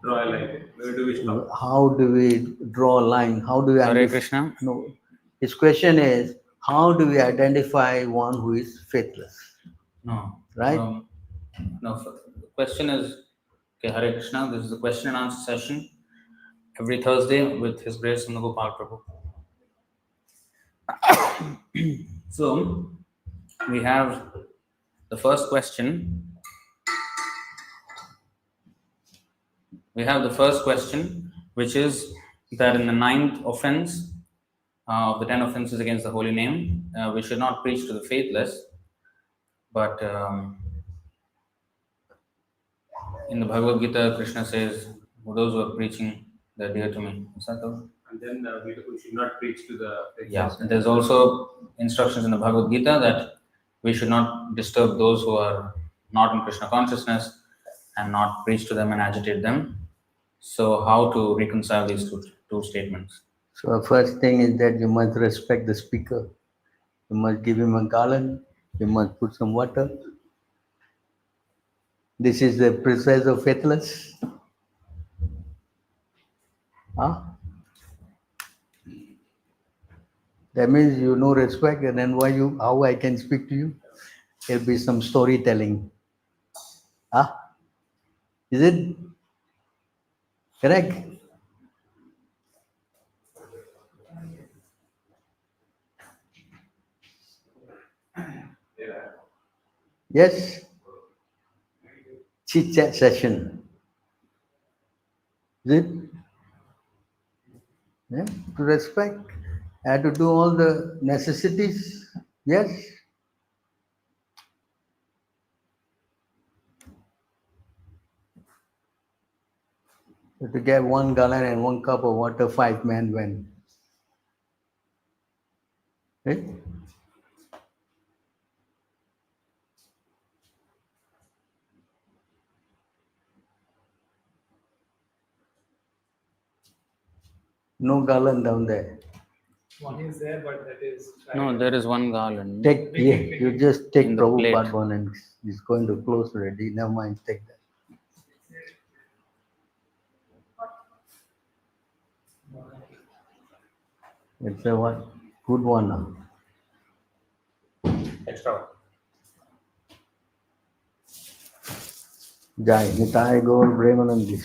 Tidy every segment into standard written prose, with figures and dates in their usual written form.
draw a line? Where do we stop? How do we draw a line? How do we Hare Krishna. No. His question is, how do we identify one who is faithless? No. Right? No. The question is, okay, Hare Krishna. This is the question and answer session every Thursday with His Grace Sundar Gopāl Prabhu. So we have the first question. We have the first question, which is that in the 9th offense of the 10 offenses against the holy name, we should not preach to the faithless, but in the Bhagavad Gita, Krishna says, those who are preaching, they're dear to me. Is that the? And then we should not preach to the Yeah. There's also instructions in the Bhagavad Gita that we should not disturb those who are not in Krishna consciousness and not preach to them and agitate them. So how to reconcile these two statements? So the first thing is that you must respect the speaker. You must give him a garland. You must put some water. This is the process of faithless. Huh? That means you no respect, and then how I can speak to you? There'll be some storytelling. Huh? Is it correct? Yes? Chit chat session. Is it? Yeah? To respect. I have to do all the necessities. Yes? So to get 1 gallon and 1 cup of water, 5 men went. Right? No garland down there. One is there, but that is. No, there is 1 garland. You just take In the Prabhupada plate. one and it's going to close already. Never mind, take that. It's a what? Good one now. extra. Jai Nitai Gaur Premanandi.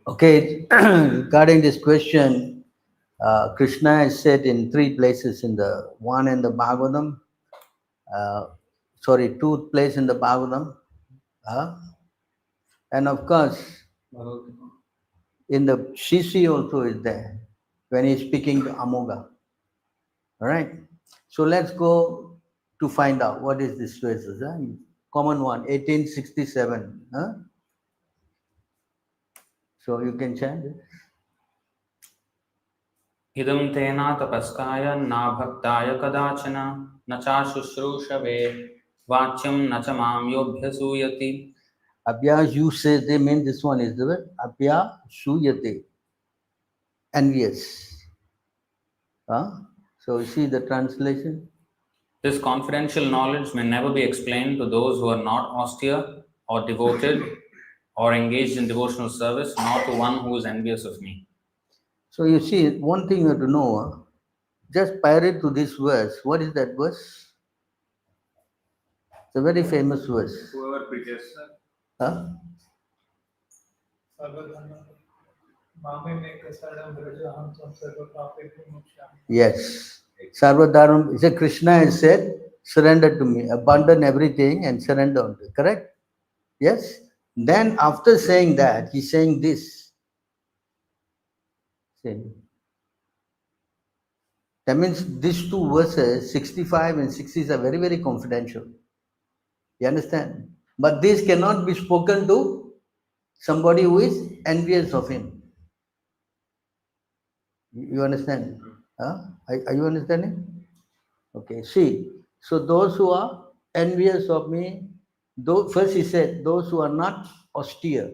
Okay, regarding this question, Krishna has said in 3 places in the one in the Bhagavatam, 2 places in the Bhagavatam, and of course, in the Shishi also is there when he's speaking to Amoga. All right, so let's go to find out what is this verses. Common one, 1867. So you can chant it. Idam tena tapaskaya na bhaktaya kadachana na cha shushrushave vachyam na cha mam yobhyasuyati. Abhya Shuyate means this one is the word. Abhya Shuyate. Envious. So you see the translation? This confidential knowledge may never be explained to those who are not austere or devoted or engaged in devotional service, nor to one who is envious of me. So you see, one thing you have to know, just pirate to this verse. What is that verse? It's a very famous verse. Whoever preaches. Huh? Yes. Sarvadharam, so Krishna has said, surrender to me, abandon everything and surrender unto me. Correct? Yes? Then after saying that, he's saying this. That means these 2 verses, 65 and 60, are very, very confidential. You understand? But this cannot be spoken to somebody who is envious of him. You understand? Are you understanding? Okay, see. So those who are envious of me, first he said, those who are not austere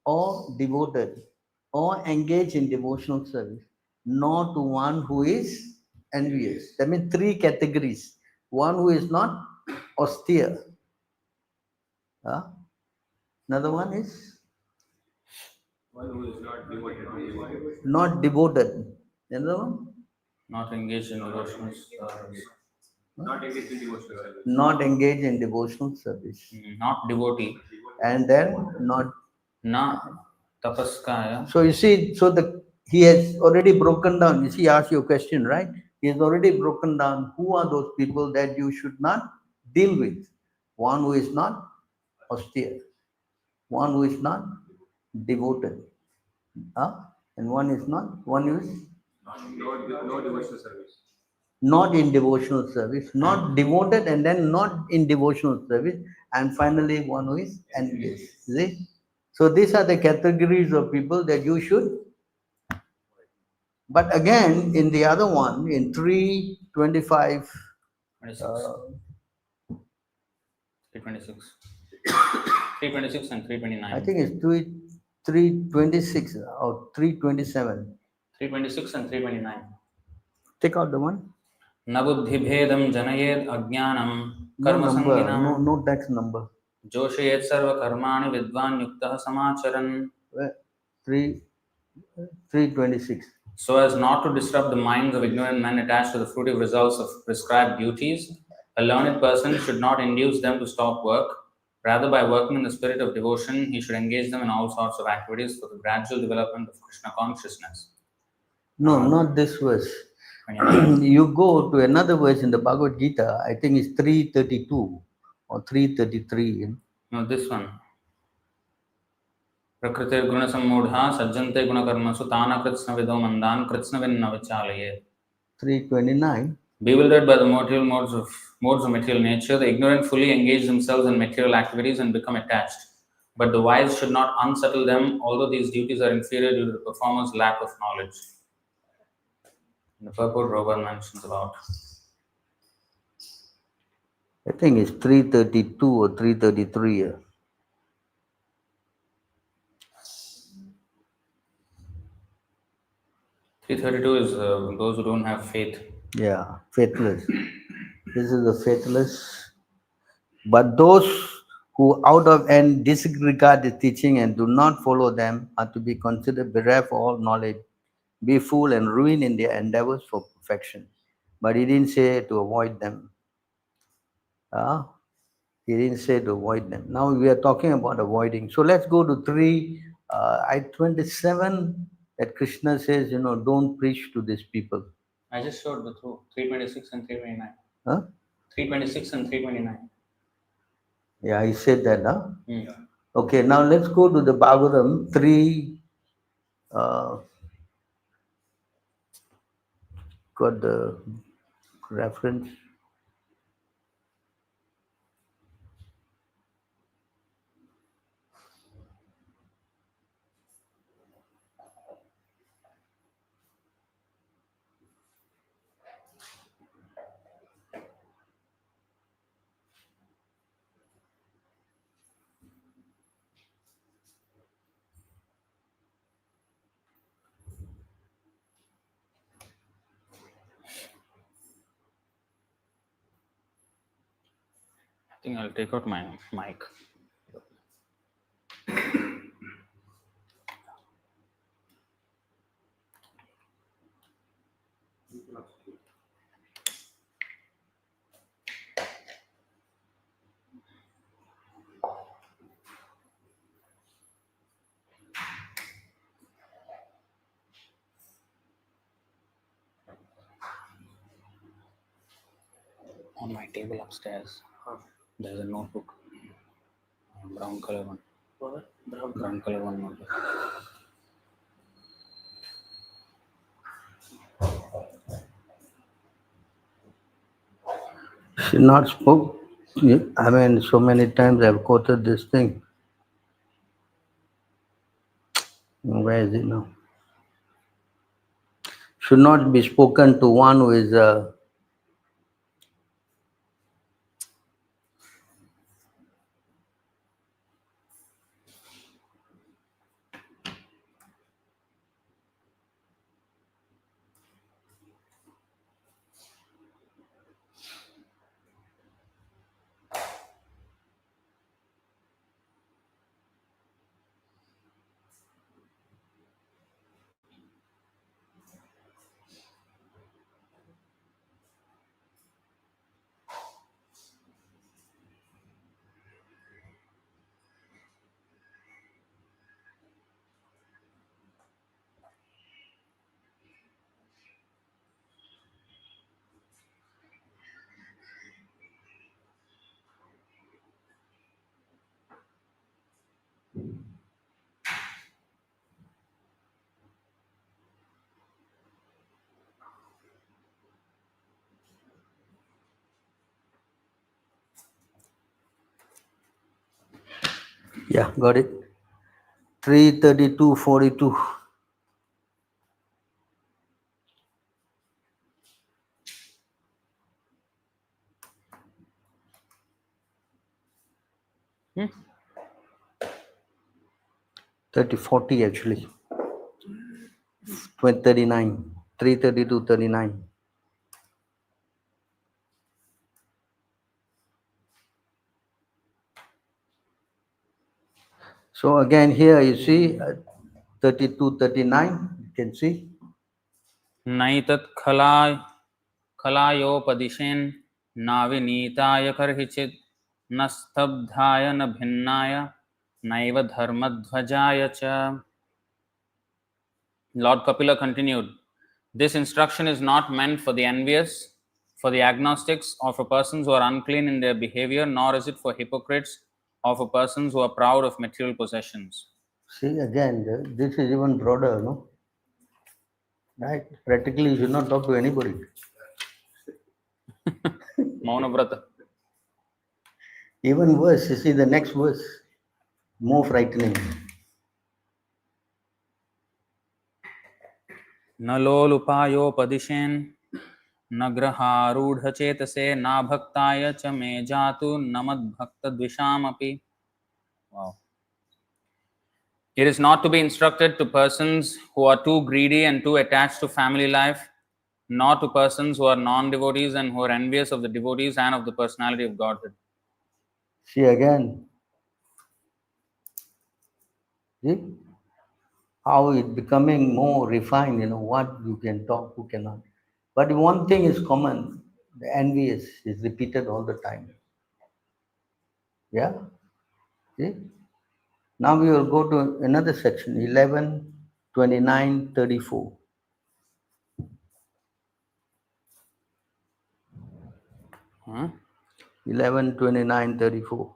or devoted or engaged in devotional service, nor to one who is envious. That means 3 categories. One who is not austere. Another one is One who is not devoted. Not devoted. Another one? Not engaged in devotional service. Not engaged in devotional service. Not engaged in devotional service. Not devotee. And then not. Na tapaskaya. So you see, he has already broken down. You see, he asked you a question, right? He has already broken down who are those people that you should not deal with. One who is not austere, one who is not devoted, and one who is No devotional service. not in devotional service, not devoted, and then not in devotional service, and finally one who is envious. See? So these are the categories of people that you should. But again, in the other one, in 325, 326. 326 and 329. I think it's 326 or 327. 326 and 329. Take out the one. Nabuddhibhedam janayed ajnanam No karma number, sanginam no text number. joshayed sarva karmani vidvan yuktah samacharan. 326. So as not to disrupt the minds of ignorant men attached to the fruitive results of prescribed duties, a learned person should not induce them to stop work. Rather, by working in the spirit of devotion, he should engage them in all sorts of activities for the gradual development of Krishna consciousness. No, not this verse. You go to another verse in the Bhagavad Gita, I think it's 332 or 333. No, this one. Prakritir guna sammudha sajjante guna karmasu tana kritsna vido mandan kritsna vinna vichalaye. 329. Bewildered by the modes of material nature, the ignorant fully engage themselves in material activities and become attached. But the wise should not unsettle them, although these duties are inferior due to the performer's lack of knowledge. In the purport, Prabhupada mentions about. I think it's 332 or 333. 332 is those who don't have faith. Yeah, faithless. This is the faithless. But those who out of end disregard the teaching and do not follow them are to be considered bereft of all knowledge, be fool and ruin in their endeavors for perfection. But he didn't say to avoid them. He didn't say to avoid them. Now we are talking about avoiding. So let's go to 27 that Krishna says, don't preach to these people. I just showed the two, 326 and 329. Huh? 326 and 329. Yeah, he said that, huh? Okay, now let's go to the Bhagavatam 3. Got the reference. I think I'll take out my mic. On my table upstairs, there's a notebook, brown color one. What? Brown color one notebook. She not spoke. I mean, so many times I've quoted this thing. Where is it now? Should not be spoken to one who is Yeah, got it. 332:42. Hmm? 30:40 actually. 39. 332:39. So again here you see 32:39. You can see. नैतत् खलायोपदिशेन् नाविनीताय कर्हिचित् न स्तब्धाय न भिन्नाय नैव धर्मध्वजाय च. Lord Kapila continued, this instruction is not meant for the envious, for the agnostics, or for persons who are unclean in their behavior, nor is it for hypocrites or for persons who are proud of material possessions. See again, this is even broader, no? Right? Practically, you should not talk to anybody. Maunavrata. Even worse, you see the next verse, more frightening. न लोलुपायोपदिशेन् न ग्रहारूढचेतसे नाभक्ताय च मे जातु न मद्भक्तद्विषामपि. Wow. It is not to be instructed to persons who are too greedy and too attached to family life, nor to persons who are non-devotees and who are envious of the devotees and of the personality of Godhead. See again, see how it becoming more refined, what you can talk, who cannot. But one thing is common, the envious is repeated all the time. Yeah? See? Now we will go to another section, 11, 29, 34. Huh? 11, 29, 34.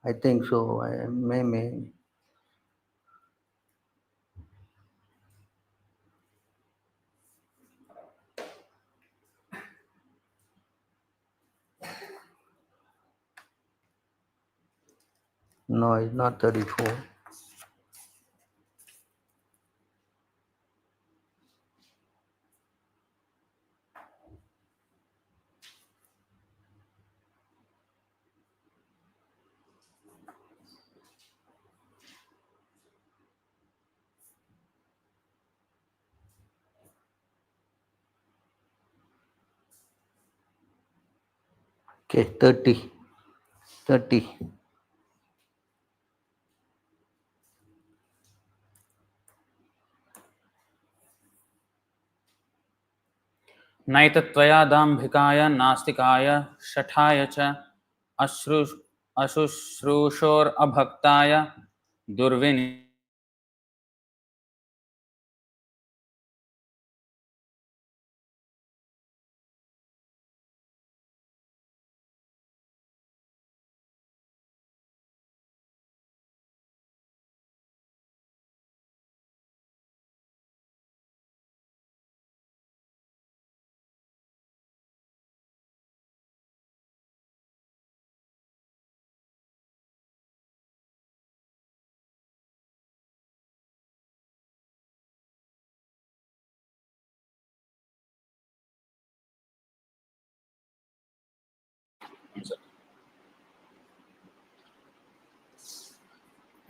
I think so. I may. No, it's not 34. Okay, 30. 30. नैतत्त्वया दाम्भिकाय नास्तिकाय शठाय च अशुश्रूषोरभक्ताय दुर्विनि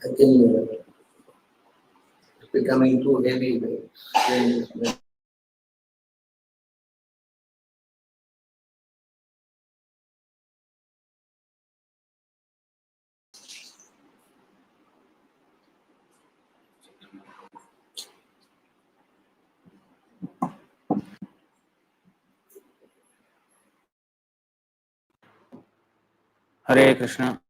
I think it's becoming too heavy. Hare Krishna.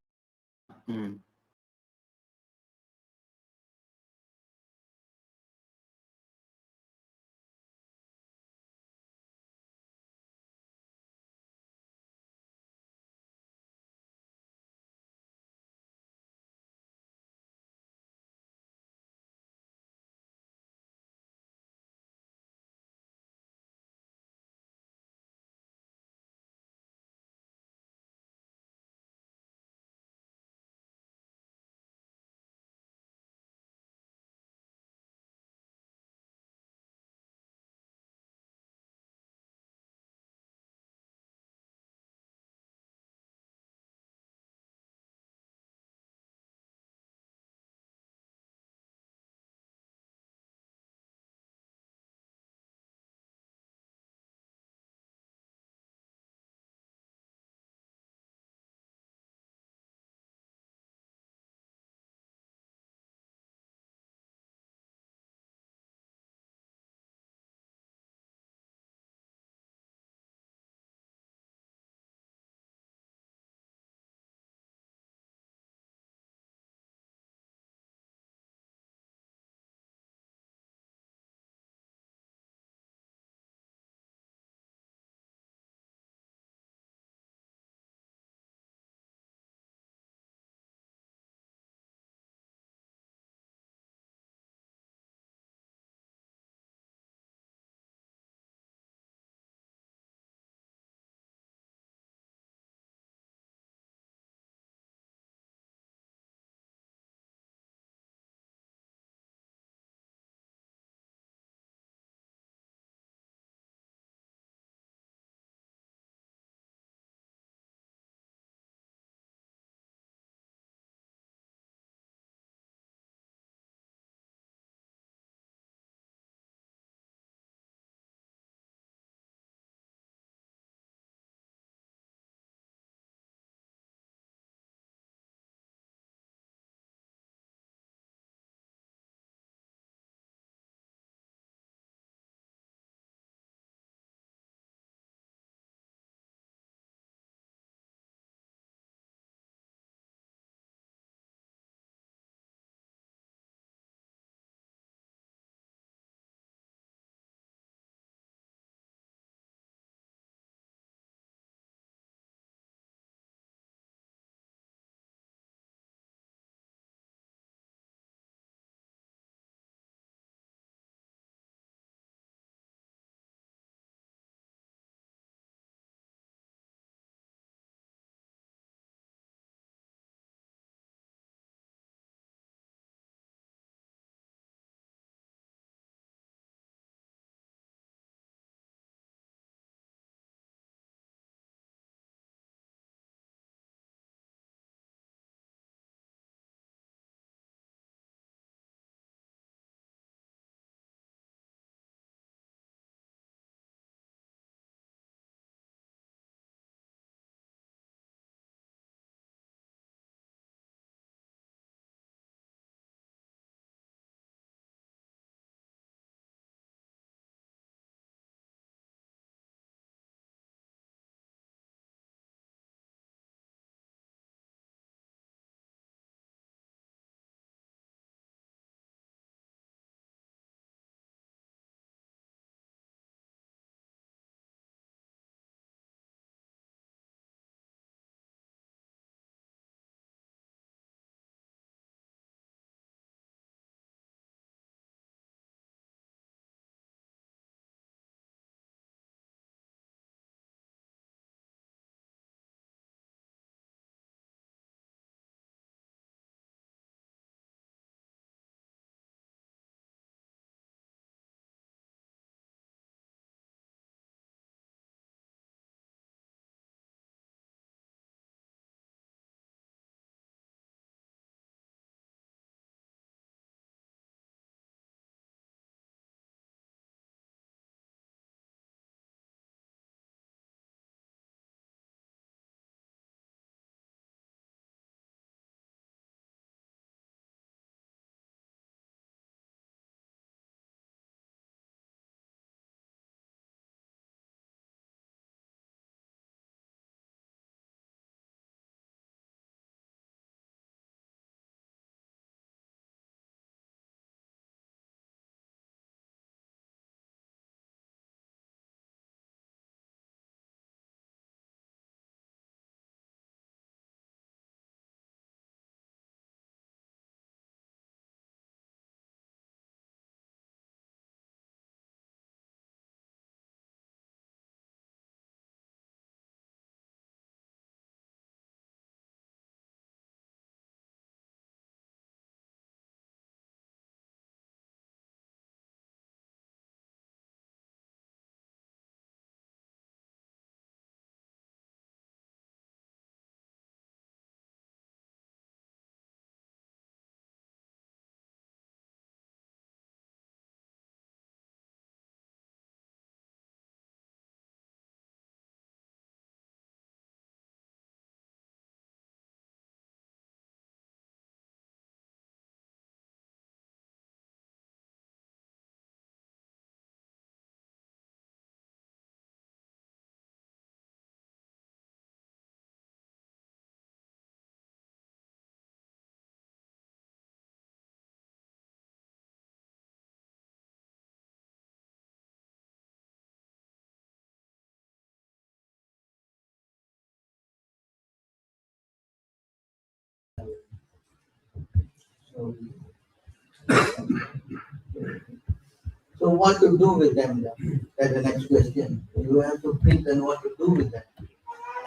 So what to do with them then? That's the next question. You have to think and what to do with them.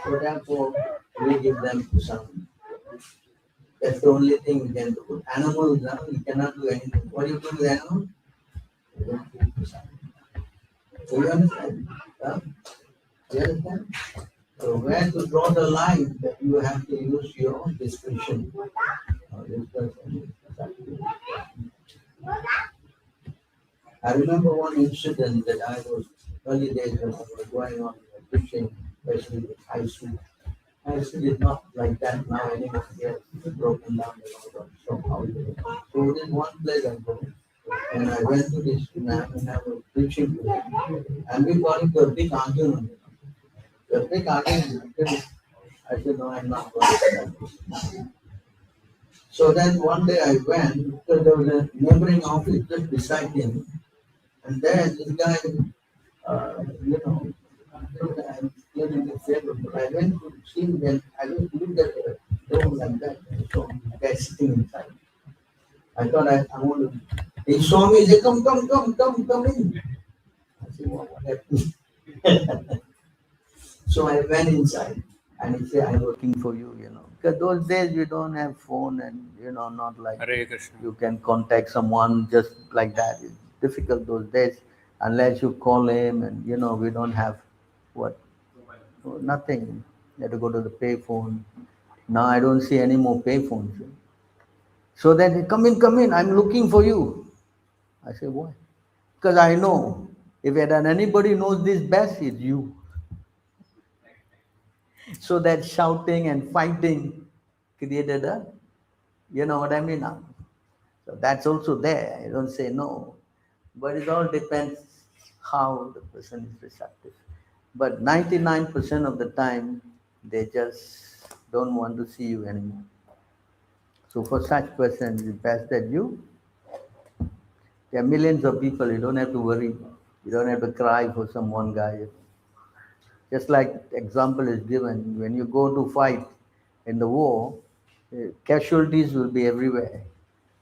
So therefore, we give them some. That's the only thing we can do. Animals, we cannot do anything. What do you do with animals? You don't give to some. Do you understand? Huh? You understand? So where to draw the line that you have to use your discretion. This person is I remember one incident that I was early days when I was going on preaching, especially with high school. High school is not like that now anymore. Yes, it's broken down a lot of somehow. So there's one place I go, and I went to this man and I was preaching to him, and we got into a big argument. A big argument. I said, no, I'm not going to that. So then one day I went, because there was a neighboring office just beside him, and then this guy, I'm clearing the table, but I went to see him and I just looked at the door like that, and saw the guy sitting inside. I thought I want to, he saw me, he said, come in. I said, what happened? So I went inside. And he said, I'm looking for you, Because those days you don't have phone and, not like Hare Krishna. you can contact someone just like that. It's difficult those days unless you call him and, we don't have what? Nothing. You have to go to the pay phone. Now I don't see any more pay phones. So then, come in, I'm looking for you. I say, why? Because I know if anybody knows this best, it's you. So that shouting and fighting created a, you know what I mean now? So that's also there. I don't say no. But it all depends how the person is receptive. But 99% of the time, they just don't want to see you anymore. So for such persons, it's best that there are millions of people, you don't have to worry. You don't have to cry for some one guy. Just like example is given, when you go to fight in the war, casualties will be everywhere.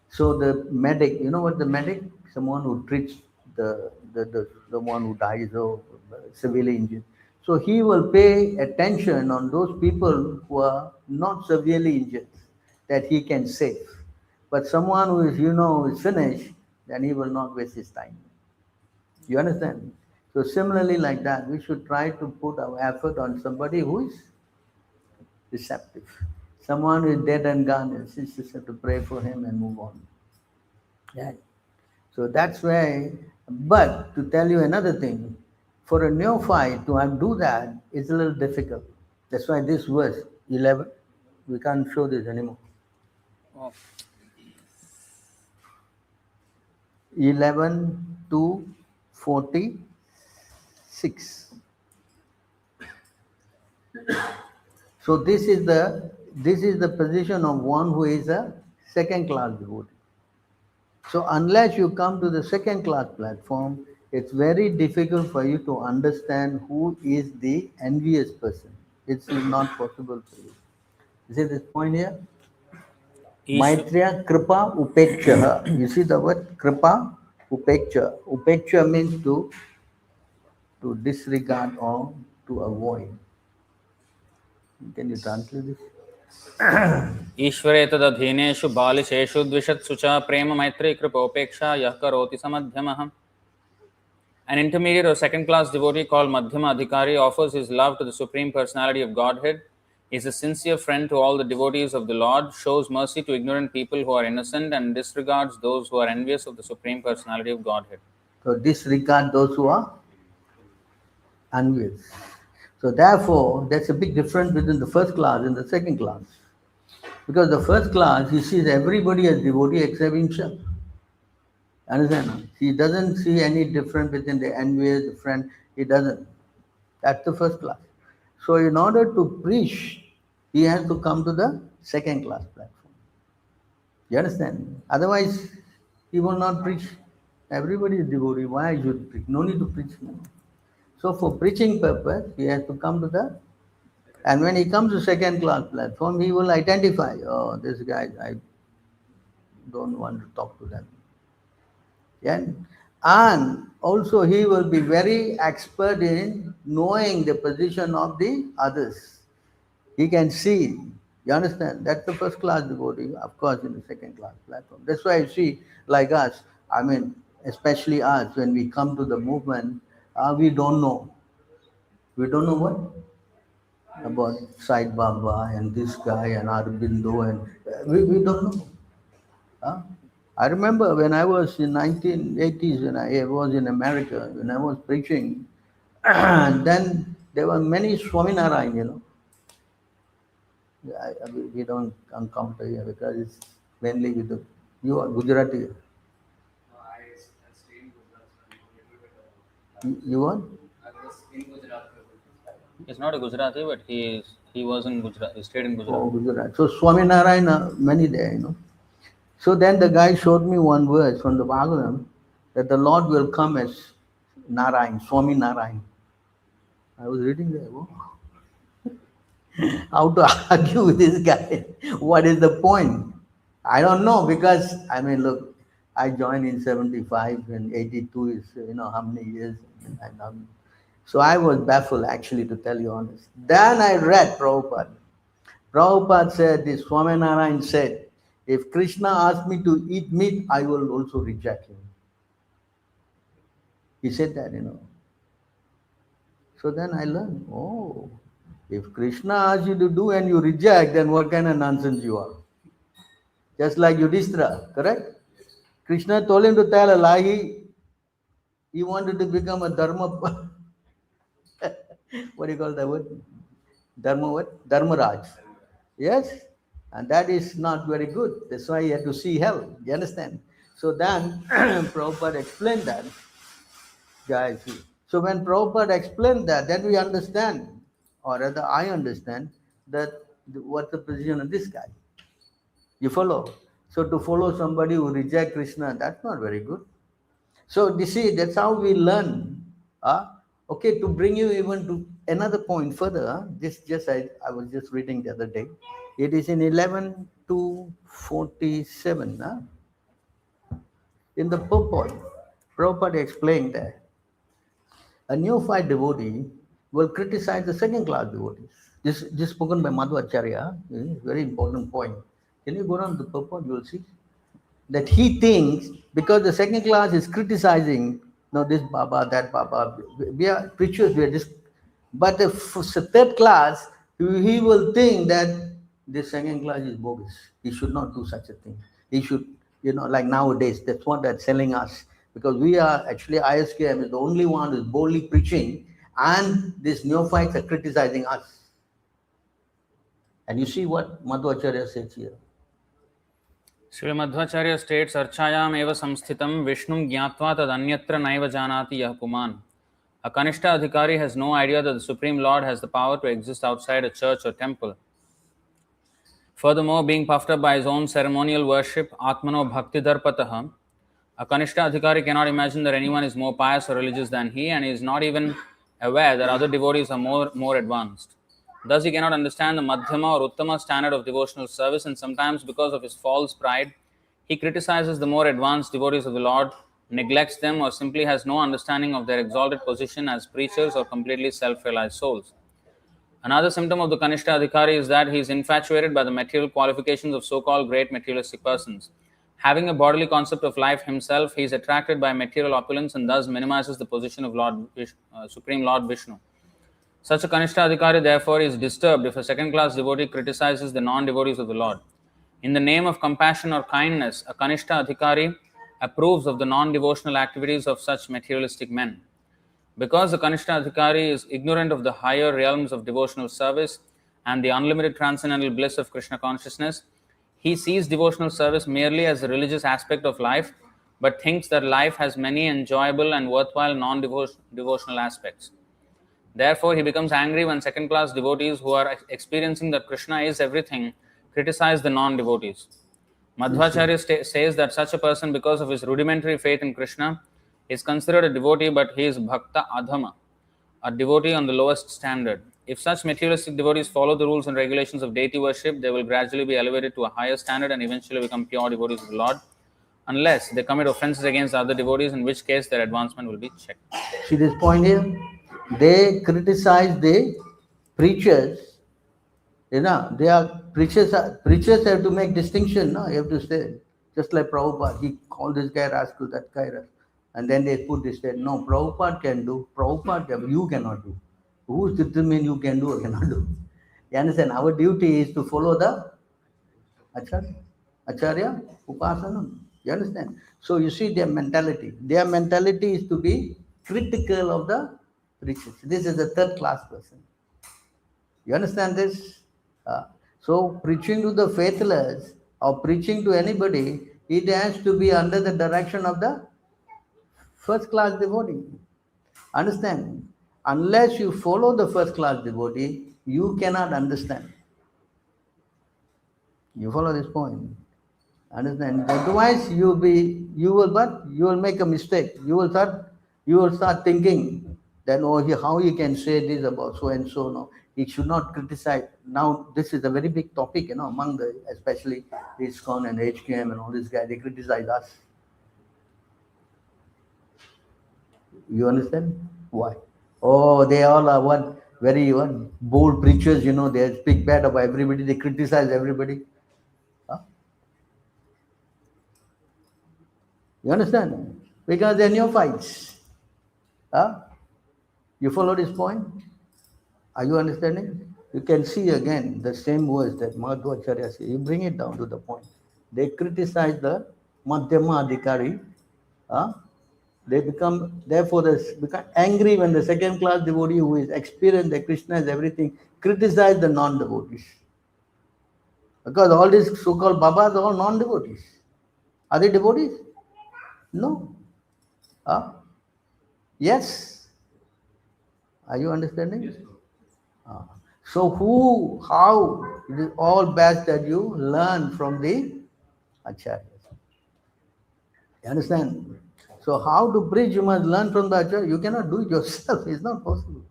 So the medic, you know what the medic? Someone who treats the one who dies or severely injured. So he will pay attention on those people who are not severely injured, that he can save. But someone who is, is finished, then he will not waste his time. You understand? So similarly like that, we should try to put our effort on somebody who is receptive. Someone who is dead and gone, and you just have to pray for him and move on. Yeah. So that's why, but to tell you another thing, for a neophyte to undo that is a little difficult. That's why this verse 11, we can't show this anymore. Oh. 11 to 46. So this is the position of one who is a second class devotee. So unless you come to the second class platform, it's very difficult for you to understand who is the envious person. It's not possible for you. You see this point here? Maitreya Kripa Upeksha. You see the word Kripa Upeksha. Upeksha means to disregard or to avoid. Can you translate this? ईश्वरे तदधीनेषु बालिशेषु द्विषत्सु च प्रेम मैत्री कृपोपेक्षा यः करोति समध्यमः. An intermediate or second class devotee called Madhyama Adhikari offers his love to the Supreme Personality of Godhead, is a sincere friend to all the devotees of the Lord, shows mercy to ignorant people who are innocent, and disregards those who are envious of the Supreme Personality of Godhead. So disregard those who are envious. So therefore, that's a big difference between the first class and the second class. Because the first class, he sees everybody as devotee except himself. Understand? He doesn't see any difference between the envious, the friend. He doesn't. That's the first class. So in order to preach, he has to come to the second class platform. You understand? Otherwise, he will not preach. Everybody is devotee. Why should he preach? No need to preach. So for preaching purpose, he has to come to the, and when he comes to second class platform, he will identify, oh, this guy, don't want to talk to them. And also he will be very expert in knowing the position of the others. He can see. You understand? That's the first class devotee, of course, in the second class platform. That's why you see, like us, I mean, especially us, when we come to the movement, we don't know. We don't know what? About Sai Baba and this guy and Aurobindo, and we don't know. Huh? I remember when I was in 1980s, when I was in America, when I was preaching, then there were many Swaminarayan, you know. We don't encounter here because it's mainly with the, you are Gujarati. I stayed in Gujarat, so I know a little bit about. You are? I was in Gujarat. He's not a Gujarati, but he was in Gujarat. He stayed in Gujarat. Oh, Gujarat. So Swaminarayan, many there, you know. So then the guy showed me one verse from the Bhagavatam that the Lord will come as Narayan, Swami Narayan. I was reading there. Oh. How to argue with this guy? What is the point? I don't know, because I mean, look, I joined in 75 and 82 is, you know, how many years? So I was baffled, actually, to tell you honest. Then I read Prabhupada. Prabhupada said, this Swaminarayan said, if Krishna asks me to eat meat, I will also reject him. He said that, you know. So then I learned, oh, if Krishna asks you to do and you reject, then what kind of nonsense you are? Just like Yudhishthira, correct? Krishna told him to tell a lie. He wanted to become a dharma. What do you call that word? Dharma what? Dharmaraj. Yes? And that is not very good. That's why he had to see hell. You understand? So then Prabhupada explained that. Guys, so when Prabhupada explained that, then we understand, or rather I understand, that what's the position of this guy. You follow? So to follow somebody who rejects Krishna, that's not very good. So you see, that's how we learn. Okay, to bring you even to another point further, I was just reading the other day. It is in 11 to 47. In the purport, Prabhupada explained that a neophyte devotee will criticize the second class devotees. This spoken by Madhvacharya, very important point. Can you go down to the purport? You will see that he thinks because the second class is criticizing, no, this Baba, that Baba, we are preachers, we are just, but the third class, he will think that the second class is bogus. He should not do such a thing. He should, you know, like nowadays, that's what they're telling us. Because we are actually, ISKM is the only one who's boldly preaching, and these neophytes are criticizing us. And you see what Madhvacharya says here. Sri Madhvacharya states, Archayam eva samsthitam Vishnum gyatva tad anyatra naiva janati yah puman. A Kanishta Adhikari has no idea that the Supreme Lord has the power to exist outside a church or temple. Furthermore, being puffed up by his own ceremonial worship, Atmano Bhakti Darpataha, a Kanishta Adhikari cannot imagine that anyone is more pious or religious than he, and he is not even aware that other devotees are more advanced. Thus, he cannot understand the Madhyama or Uttama standard of devotional service, and sometimes, because of his false pride, he criticizes the more advanced devotees of the Lord, neglects them, or simply has no understanding of their exalted position as preachers or completely self-realized souls. Another symptom of the Kanishta Adhikari is that he is infatuated by the material qualifications of so-called great materialistic persons. Having a bodily concept of life himself, he is attracted by material opulence and thus minimizes the position of Supreme Lord Vishnu. Such a Kanishta Adhikari, therefore, is disturbed if a second-class devotee criticizes the non-devotees of the Lord. In the name of compassion or kindness, a Kanishta Adhikari approves of the non-devotional activities of such materialistic men. Because the Kanishta Adhikari is ignorant of the higher realms of devotional service and the unlimited transcendental bliss of Krishna consciousness, he sees devotional service merely as a religious aspect of life, but thinks that life has many enjoyable and worthwhile non-devotional aspects. Therefore, he becomes angry when second-class devotees who are experiencing that Krishna is everything criticize the non-devotees. Madhvacharya says that such a person, because of his rudimentary faith in Krishna, is considered a devotee, but he is bhakta adhama, a devotee on the lowest standard. If such materialistic devotees follow the rules and regulations of deity worship, they will gradually be elevated to a higher standard and eventually become pure devotees of the Lord, unless they commit offenses against other devotees, in which case their advancement will be checked. See this point here? They criticize the preachers. You know, they are preachers. Preachers have to make distinction. No, you have to say, just like Prabhupada, he called this guy rascal, that guy rascal, and then they put this. Said, no, Prabhupada can do. Prabhupada can, you cannot do. Who's determined you can do or cannot do? You understand? Our duty is to follow the Acharya Upasana. You understand? So you see their mentality. Their mentality is to be critical of the preachers. This is a third class person. You understand this? So preaching to the faithless or preaching to anybody, it has to be under the direction of the first class devotee. Understand? Unless you follow the first class devotee, you cannot understand. You follow this point? Understand? Otherwise, you will make a mistake. You will start thinking that how he can say this about so and so. No, he should not criticize. Now this is a very big topic, among especially ISKCON and HKM and all these guys. They criticize us. You understand why? Oh, they all are very bold preachers. They speak bad about everybody. They criticize everybody. You understand? Because they're neophytes. You follow this point? Are you understanding? You can see again the same words that Madhvacharya says. You bring it down to the point. They criticize the Madhyama Adhikari. They become angry when the second class devotee who is experienced, the Krishna is everything, criticize the non-devotees. Because all these so-called Babas are all non-devotees. Are they devotees? No. Yes. Are you understanding? Yes. So how, it is all best that you learn from the Acharyas. You understand? So how to preach, you must learn from the Acharya. You cannot do it yourself. It's not possible.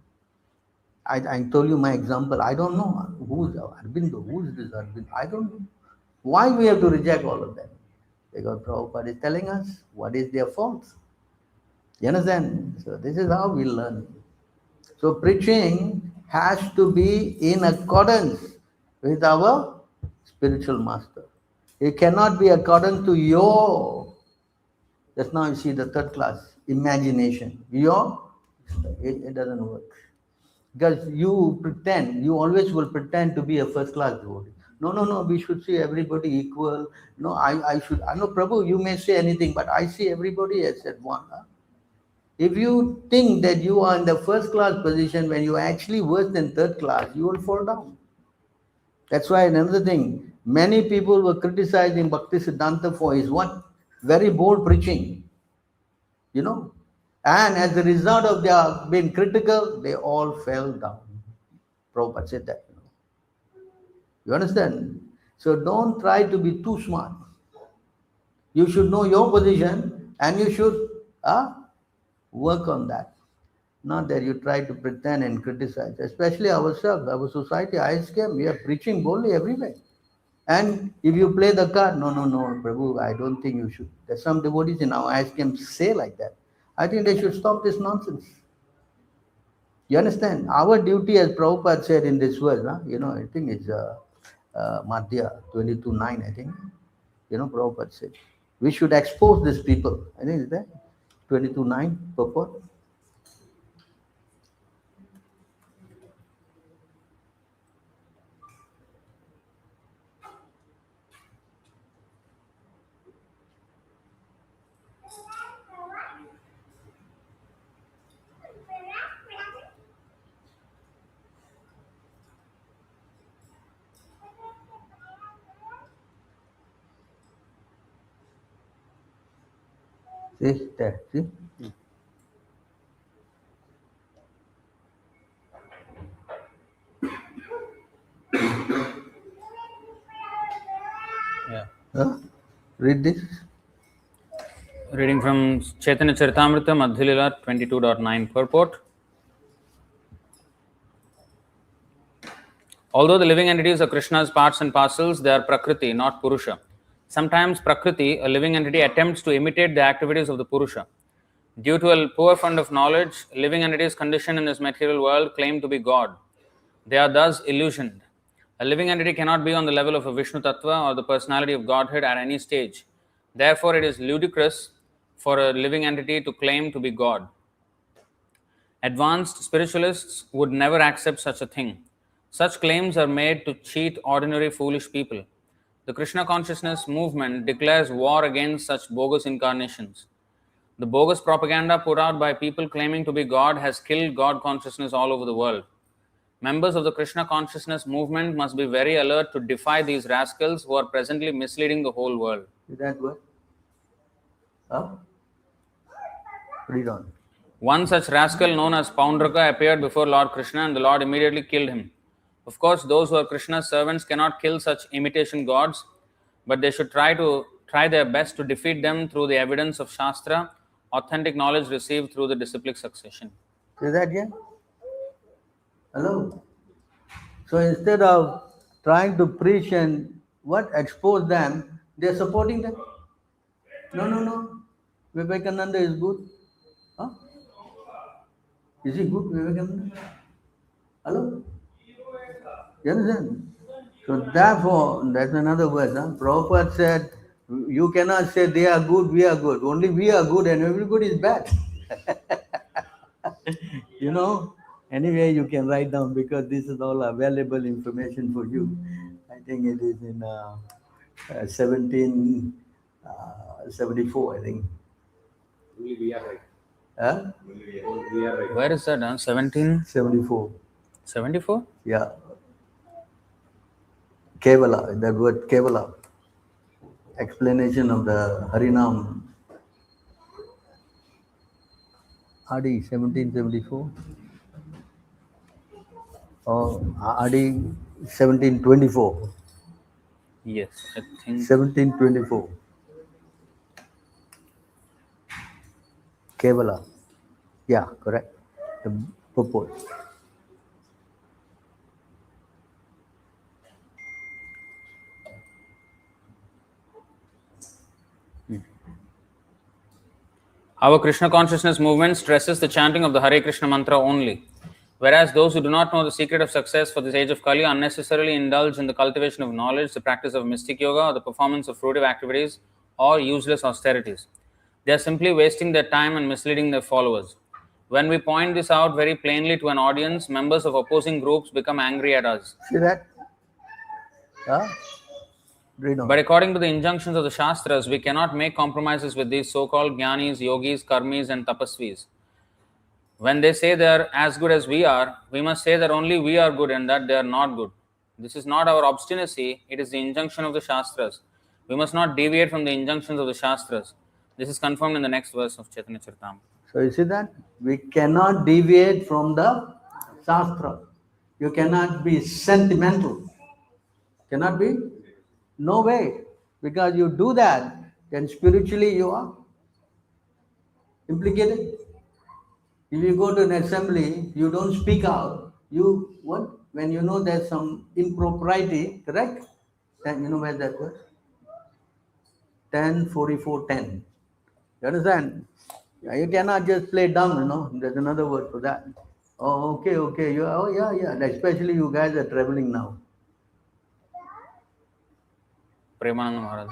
I told you my example. I don't know who's Arbindo, who's this Arbindo. I don't know. Why we have to reject all of them? Because Prabhupada is telling us what is their fault. You understand? So this is how we learn. So preaching has to be in accordance with our spiritual master. It cannot be according to your, just now you see the third class, imagination. It doesn't work. Because you always will pretend to be a first class devotee. No, we should see everybody equal. No, I know Prabhu, you may say anything, but I see everybody as at one. If you think that you are in the first class position when you are actually worse than third class, you will fall down. That's why another thing, many people were criticizing Bhakti Siddhanta for his very bold preaching. And as a result of their being critical, they all fell down. Prabhupada said that. You understand? So don't try to be too smart. You should know your position and you should work on that. Not that you try to pretend and criticize, especially ourselves, our society, ISKM, we are preaching boldly everywhere. And if you play the card, no, Prabhu, I don't think you should. There's some devotees in our ISKM say like that. I think they should stop this nonsense. You understand? Our duty, as Prabhupada said in this verse, I think it's Madhya 22:9, I think. Prabhupada said, we should expose these people. I think it's there. 22:9 purport. See there, see? Yeah. Read this. Reading from Chaitanya Charitamrita, Madhya Lila 22.9 purport. Although the living entities are Krishna's parts and parcels, they are Prakriti, not Purusha. Sometimes Prakriti, a living entity, attempts to imitate the activities of the Purusha. Due to a poor fund of knowledge, living entities conditioned in this material world claim to be God. They are thus illusioned. A living entity cannot be on the level of a Vishnu Tattva or the personality of Godhead at any stage. Therefore, it is ludicrous for a living entity to claim to be God. Advanced spiritualists would never accept such a thing. Such claims are made to cheat ordinary foolish people. The Krishna consciousness movement declares war against such bogus incarnations. The bogus propaganda put out by people claiming to be God has killed God consciousness all over the world. Members of the Krishna consciousness movement must be very alert to defy these rascals who are presently misleading the whole world. Is that what? Huh? Read on. One such rascal known as Paundraka appeared before Lord Krishna and the Lord immediately killed him. Of course, those who are Krishna's servants cannot kill such imitation gods, but they should try their best to defeat them through the evidence of Shastra, authentic knowledge received through the disciplic succession. Is that here? Hello? So instead of trying to preach and expose them, they are supporting them. No. Vivekananda is good. Huh? Is he good, Vivekananda? Hello? You understand? So therefore, that's another verse. Huh? Prabhupada said, you cannot say they are good, we are good. Only we are good and everybody is bad. You know? Anyway, you can write down because this is all available information for you. I think it is in 1774, I think. Only we are right. Huh? We are right. Where is that? 1774. 74? Yeah. Kevala, that word Kevala. Explanation of the Harinam. Adi 1774 or Adi 1724. Yes, I think. 1724. Kevala. Yeah, correct. The purport. Our Krishna consciousness movement stresses the chanting of the Hare Krishna mantra only, whereas those who do not know the secret of success for this age of Kali unnecessarily indulge in the cultivation of knowledge, the practice of mystic yoga, or the performance of fruitive activities or useless austerities. They are simply wasting their time and misleading their followers. When we point this out very plainly to an audience, members of opposing groups become angry at us. See that? Huh? Read on. But according to the injunctions of the Shastras, we cannot make compromises with these so-called jnanis, yogis, karmis and tapasvis. When they say they are as good as we are, we must say that only we are good and that they are not good. This is not our obstinacy, it is the injunction of the Shastras. We must not deviate from the injunctions of the Shastras. This is confirmed in the next verse of Chaitanya Charitamrita. So you see that? We cannot deviate from the Shastra. You cannot be sentimental. Cannot be? No way. Because you do that, then spiritually you are implicated. If you go to an assembly, you don't speak out. You what? When you know there's some impropriety, correct? Then you know where that was? 10:44:10. You understand? Yeah, you cannot just play dumb, you know. There's another word for that. Oh, okay. Yeah. Especially you guys are traveling now. Premananda Maharaj.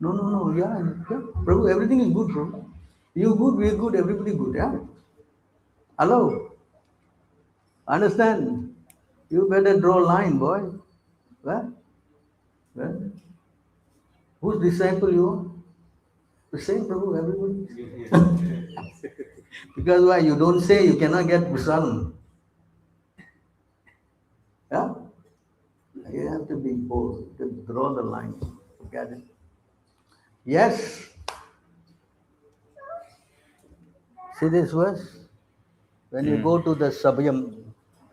No. Yeah. Prabhu, everything is good, Prabhu. You good, we good, everybody good, yeah? Hello? Understand? You better draw a line, boy. Where? Whose disciple you are? The same Prabhu, everybody. Because why? You don't say, you cannot get prasadam. Yeah? You have to be bold, to draw the line. Get it? Yes. See this verse? When you go to the Sabhyam,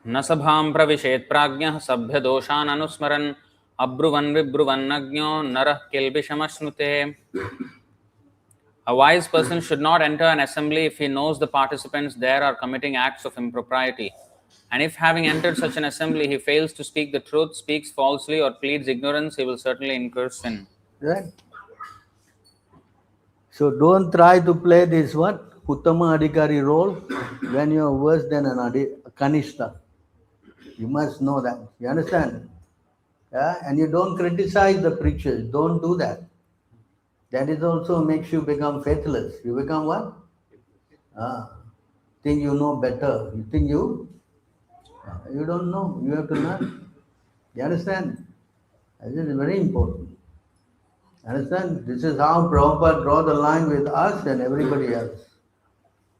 न सभां प्रविशेत् प्राज्ञः सभ्य दोषान् अनुस्मरन् अब्रुवन् विब्रुवन्नज्ञो नरः किल्बिषमश्नुते. A wise person should not enter an assembly if he knows the participants there are committing acts of impropriety. And if having entered such an assembly, he fails to speak the truth, speaks falsely, or pleads ignorance, he will certainly incur sin. Right? So don't try to play this what? Uttama Adhikari role when you are worse than an Kanishta. You must know that. You understand? Yeah? And you don't criticize the preachers. Don't do that. That is also makes you become faithless. You become what? Think you know better. You think you don't know. You have to learn. You understand? This is very important. Understand? This is how Prabhupada draw the line with us and everybody else.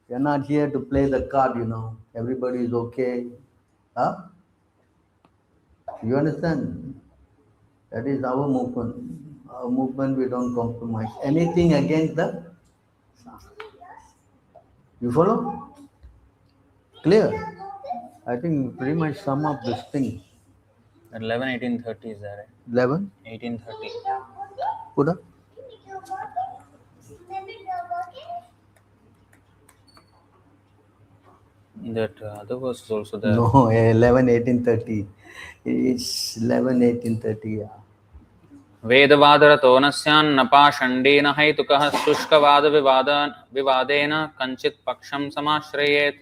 We are not here to play the card, Everybody is okay. Huh? You understand? That is our movement. Our movement, we don't compromise. Anything against the Shastra. You follow? Clear? I think pretty much sum up this thing. At 11, 1830 is there, right? 11? 1830. Put up. That other verse is also there. No, 11, 1830. It's 11, 1830, yeah. वेदवादरतो न स्यान्न पाषण्डेन हैतुकः शुष्कवादविवादेन कञ्चित् पक्षं समाश्रयेत्.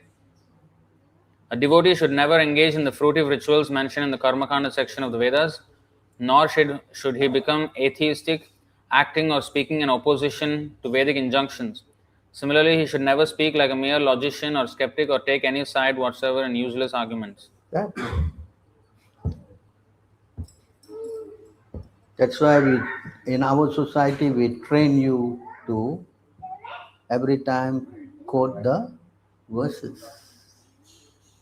A devotee should never engage in the fruitive rituals mentioned in the Karmakanda section of the Vedas, nor should he become atheistic, acting or speaking in opposition to Vedic injunctions. Similarly, he should never speak like a mere logician or skeptic or take any side whatsoever in useless arguments. Yeah. That's why in our society, we train you to every time quote the verses.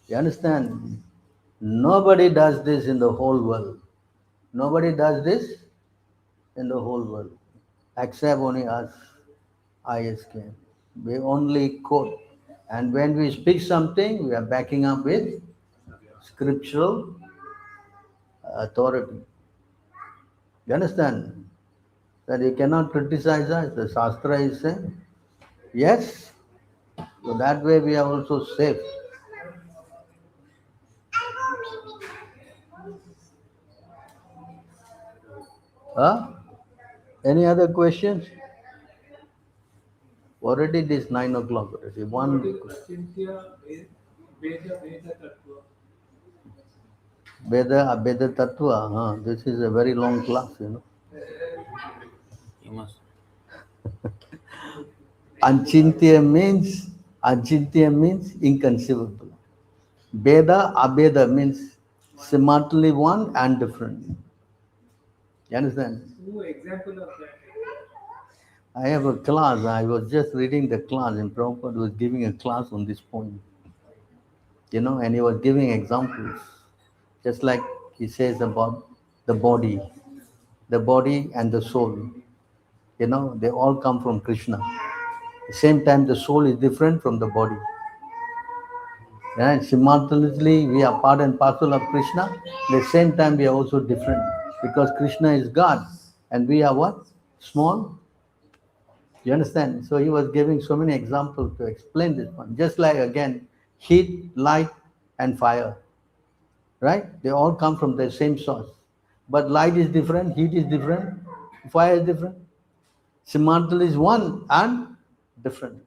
You understand? Nobody does this in the whole world. Nobody does this in the whole world, except only us, ISK. We only quote. And when we speak something, we are backing up with scriptural authority. You understand? That you cannot criticize us. The Shastra is saying, yes. So that way we are also safe. Huh? Any other questions? Already it is 9 o'clock already. One Veda Abheda Tattva. This is a very long class, You must. Achintya means inconceivable. Veda Abheda means simultaneously one and different. You understand? No example of that. I have a class. I was just reading the class, and Prabhupada was giving a class on this point. And he was giving examples, just like he says about the body and the soul. They all come from Krishna. At the same time, the soul is different from the body. And simultaneously, we are part and parcel of Krishna. At the same time, we are also different because Krishna is God and we are what? Small. You understand? So he was giving so many examples to explain this one. Just like, again, heat, light, and fire. Right? They all come from the same source. But light is different, heat is different, fire is different. Simultaneously is one and different.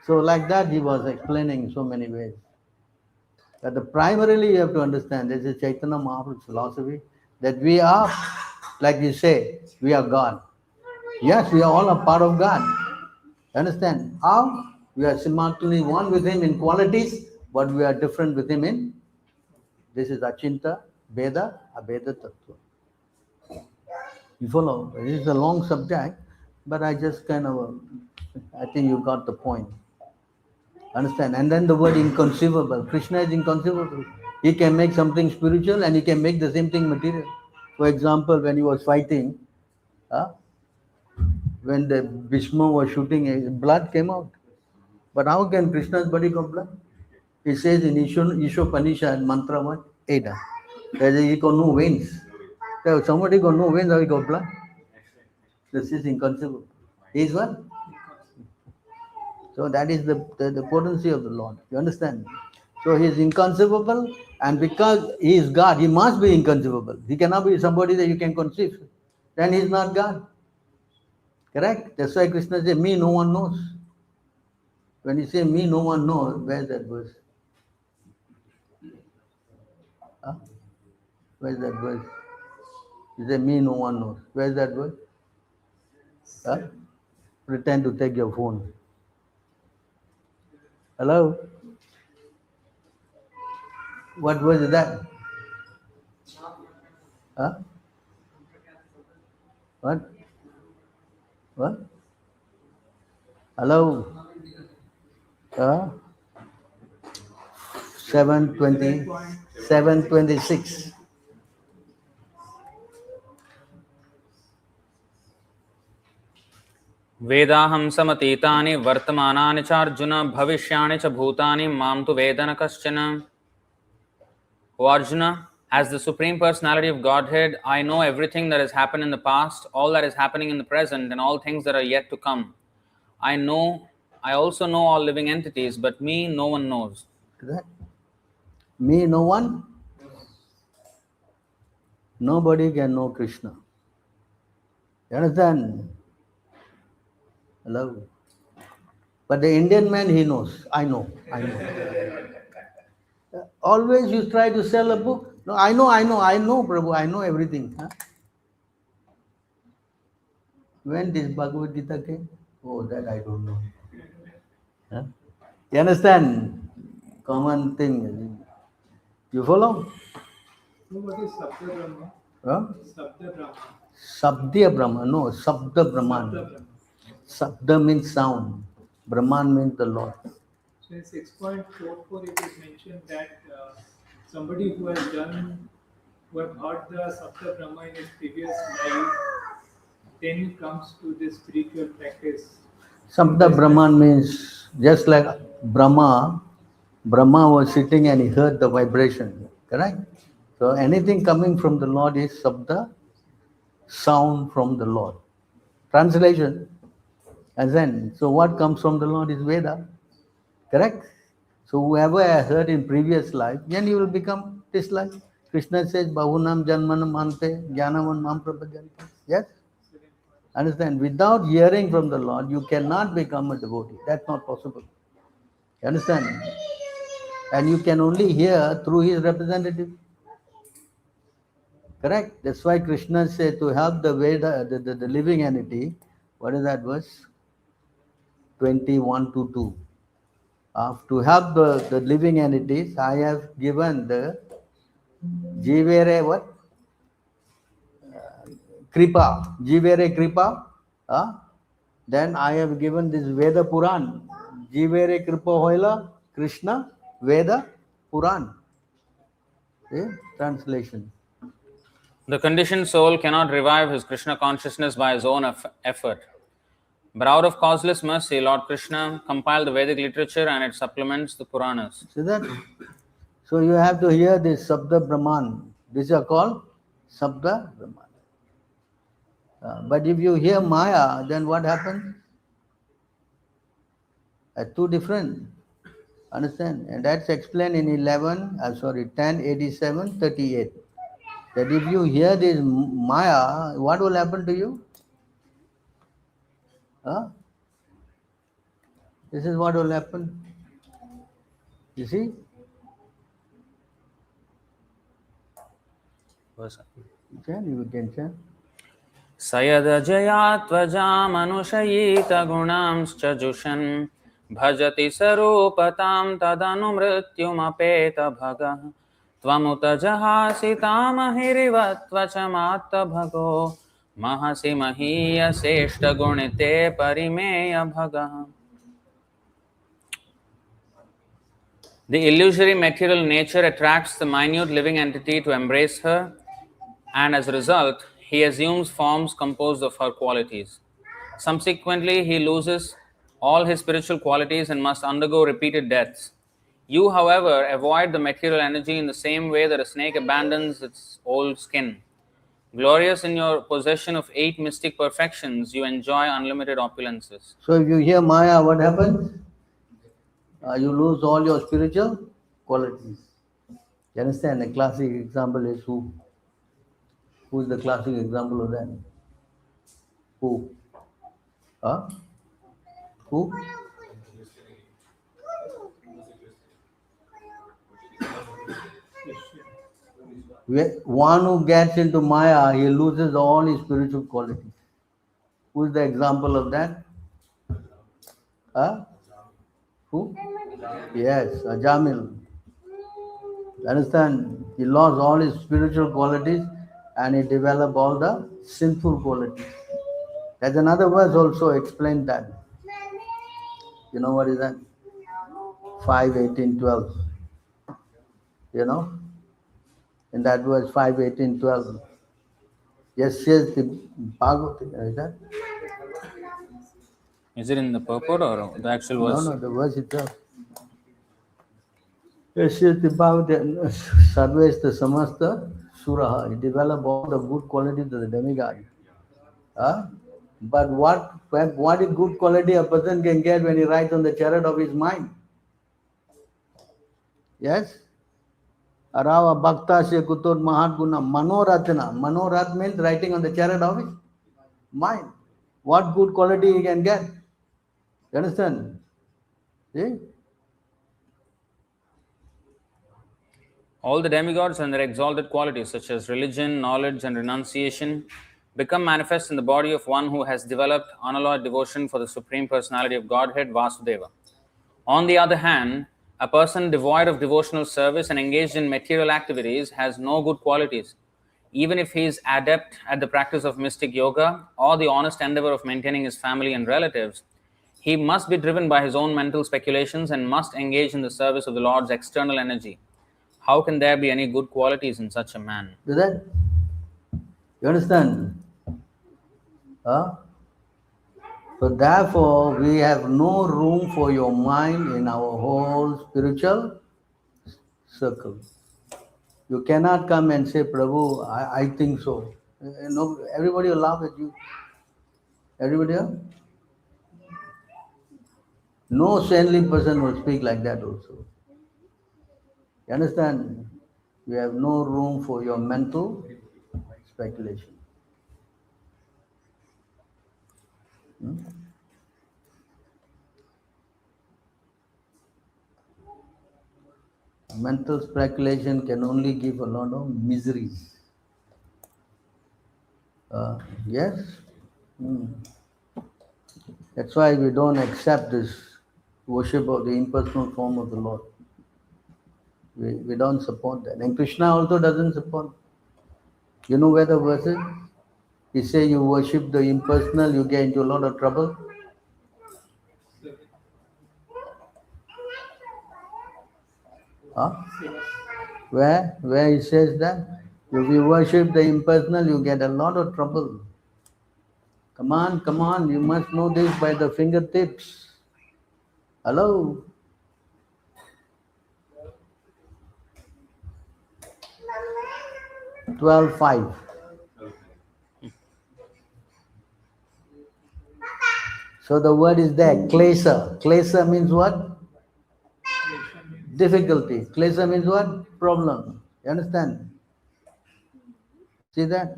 So like that he was explaining in so many ways. That primarily you have to understand, this is Chaitanya Mahaprabhu's philosophy, that we are, like you say, we are God. Yes, we are all a part of God. Understand? How? We are simultaneously one with Him in qualities, but we are different with Him in. This is Achinta, Veda, Abheda Tattva. You follow? This is a long subject, but I just I think you got the point. Understand? And then the word inconceivable. Krishna is inconceivable. He can make something spiritual and he can make the same thing material. For example, when he was fighting, when the Bhishma was shooting, blood came out. But how can Krishna's body got blood? He says in Ishopanishad mantra 1, 8, that he got no veins. So somebody got no veins, how he got blood? This is inconceivable. He is what? So that is the potency of the Lord. You understand? So he is inconceivable, and because he is God, he must be inconceivable. He cannot be somebody that you can conceive. Then he is not God. Correct? That's why Krishna says, me no one knows. When he says me no one knows, where's that verse? Huh? Where's that verse? He said, me no one knows. Where's that verse? Huh? Pretend to take your phone. Hello? What verse is that? Huh? What? What? Hello? 720, 726. वेदाहं समतीतानि वर्तमानानि च अर्जुन भविष्याणि च भूतानि मां तु वेद न कश्चन. O Arjuna, as the Supreme Personality of Godhead, I know everything that has happened in the past, all that is happening in the present, and all things that are yet to come. I also know all living entities, but me no one knows. Correct? Me no one? Nobody can know Krishna. You understand? Hello? But the Indian man, he knows. I know. Always you try to sell a book. No, I know, Prabhu, I know everything. Huh? When this Bhagavad Gita came? Oh, that I don't know. Huh? You understand? Common thing. You follow? So what is Sabda Brahma? Huh? Sabda Brahma. Sabdya Brahma. No, Sabda Brahman. Sabda Brahma. Sabda means sound. Brahman means the Lord. So in 6.44 it is mentioned that somebody who has heard the Sabda Brahma in his previous life then comes to this spiritual practice. Sabda Brahman means just like Brahma was sitting and he heard the vibration. Correct? So anything coming from the Lord is Sabda, sound from the Lord. Translation. And then, so what comes from the Lord is Veda. Correct? So whoever has heard in previous life, then he will become this life. Krishna says, Bahunam Janmanam Ante Jnanavan Mam Prabhajanti. Yes? Understand? Without hearing from the Lord, you cannot become a devotee. That's not possible. You understand? And you can only hear through his representative. Correct? That's why Krishna said to have the Veda, the living entity. What is that verse? 21 to 2. To have the living entities, I have given the Jivere what? Kripa. Jivere Kripa. Then I have given this Veda Puran. Jivere Kripa Hoila Krishna Veda Puran. Okay? Translation. The conditioned soul cannot revive his Krishna consciousness by his own effort. But out of causeless mercy, Lord Krishna compiled the Vedic literature and it supplements the Puranas. See that? So you have to hear this Sabda Brahman. These are called Sabda Brahman. But if you hear Maya, then what happens? Two different. Understand? And that's explained in 1087, 38. That if you hear this Maya, what will happen to you? This is what will happen. You see? You can chant. Sayadajayatvajamanusayita gunamscha jushan bhajati sarupatam tadanumrityumapeta bhaga tvamuta jahasitamahirivatvacha bhago mahasi mahiya seshta gunite parimeya bhaga. The illusory material nature attracts the minute living entity to embrace her, and as a result, he assumes forms composed of her qualities. Subsequently, he loses all his spiritual qualities and must undergo repeated deaths. You, however, avoid the material energy in the same way that a snake abandons its old skin. Glorious in your possession of 8 mystic perfections, you enjoy unlimited opulences. So if you hear Maya, what happens? You lose all your spiritual qualities. You understand? A classic example is who? Who is the classic example of that? Who? Huh? Who? One who gets into Maya, he loses all his spiritual qualities. Who is the example of that? Huh? Who? Yes, Ajamil. Understand? He lost all his spiritual qualities and he developed all the sinful qualities. There's another verse also explained that. You know what is that? 5:18:12. You know? In that verse 5:18:12. Yes, the Bhagavad, is that? Is it in the purport or the actual No, verse? no, the verse itself. Yes, the Bhagavad, Sarves the Samasta Suraha. He developed all the good qualities of the demigod. Huh? But what is good quality a person can get when he rides on the chariot of his mind? Yes? Arava Bhakta Se Kutur Mahatguna Manoratna. Manorat means riding on the chariot of his mind. What good quality he can get? You understand? See? All the demigods and their exalted qualities, such as religion, knowledge, and renunciation, become manifest in the body of one who has developed unalloyed devotion for the Supreme Personality of Godhead, Vasudeva. On the other hand, a person devoid of devotional service and engaged in material activities has no good qualities. Even if he is adept at the practice of mystic yoga or the honest endeavor of maintaining his family and relatives, he must be driven by his own mental speculations and must engage in the service of the Lord's external energy. How can there be any good qualities in such a man? Is that? You understand? Huh? So therefore, we have no room for your mind in our whole spiritual circle. You cannot come and say, Prabhu, I think so. No, everybody will laugh at you. Everybody else? No saintly person will speak like that also. You understand? You have no room for your mental speculation. Mental speculation can only give a lot of miseries. Yes? That's why we don't accept this worship of the impersonal form of the Lord. We don't support that. And Krishna also doesn't support. You know where the verse is? He say you worship the impersonal, you get into a lot of trouble. Huh? Where he says that? If you worship the impersonal, you get a lot of trouble. Come on, you must know this by the fingertips. Hello? $12.5. So the word is there, klesa. Klesa means what? Difficulty. Klesa means what? Problem. You understand? See that?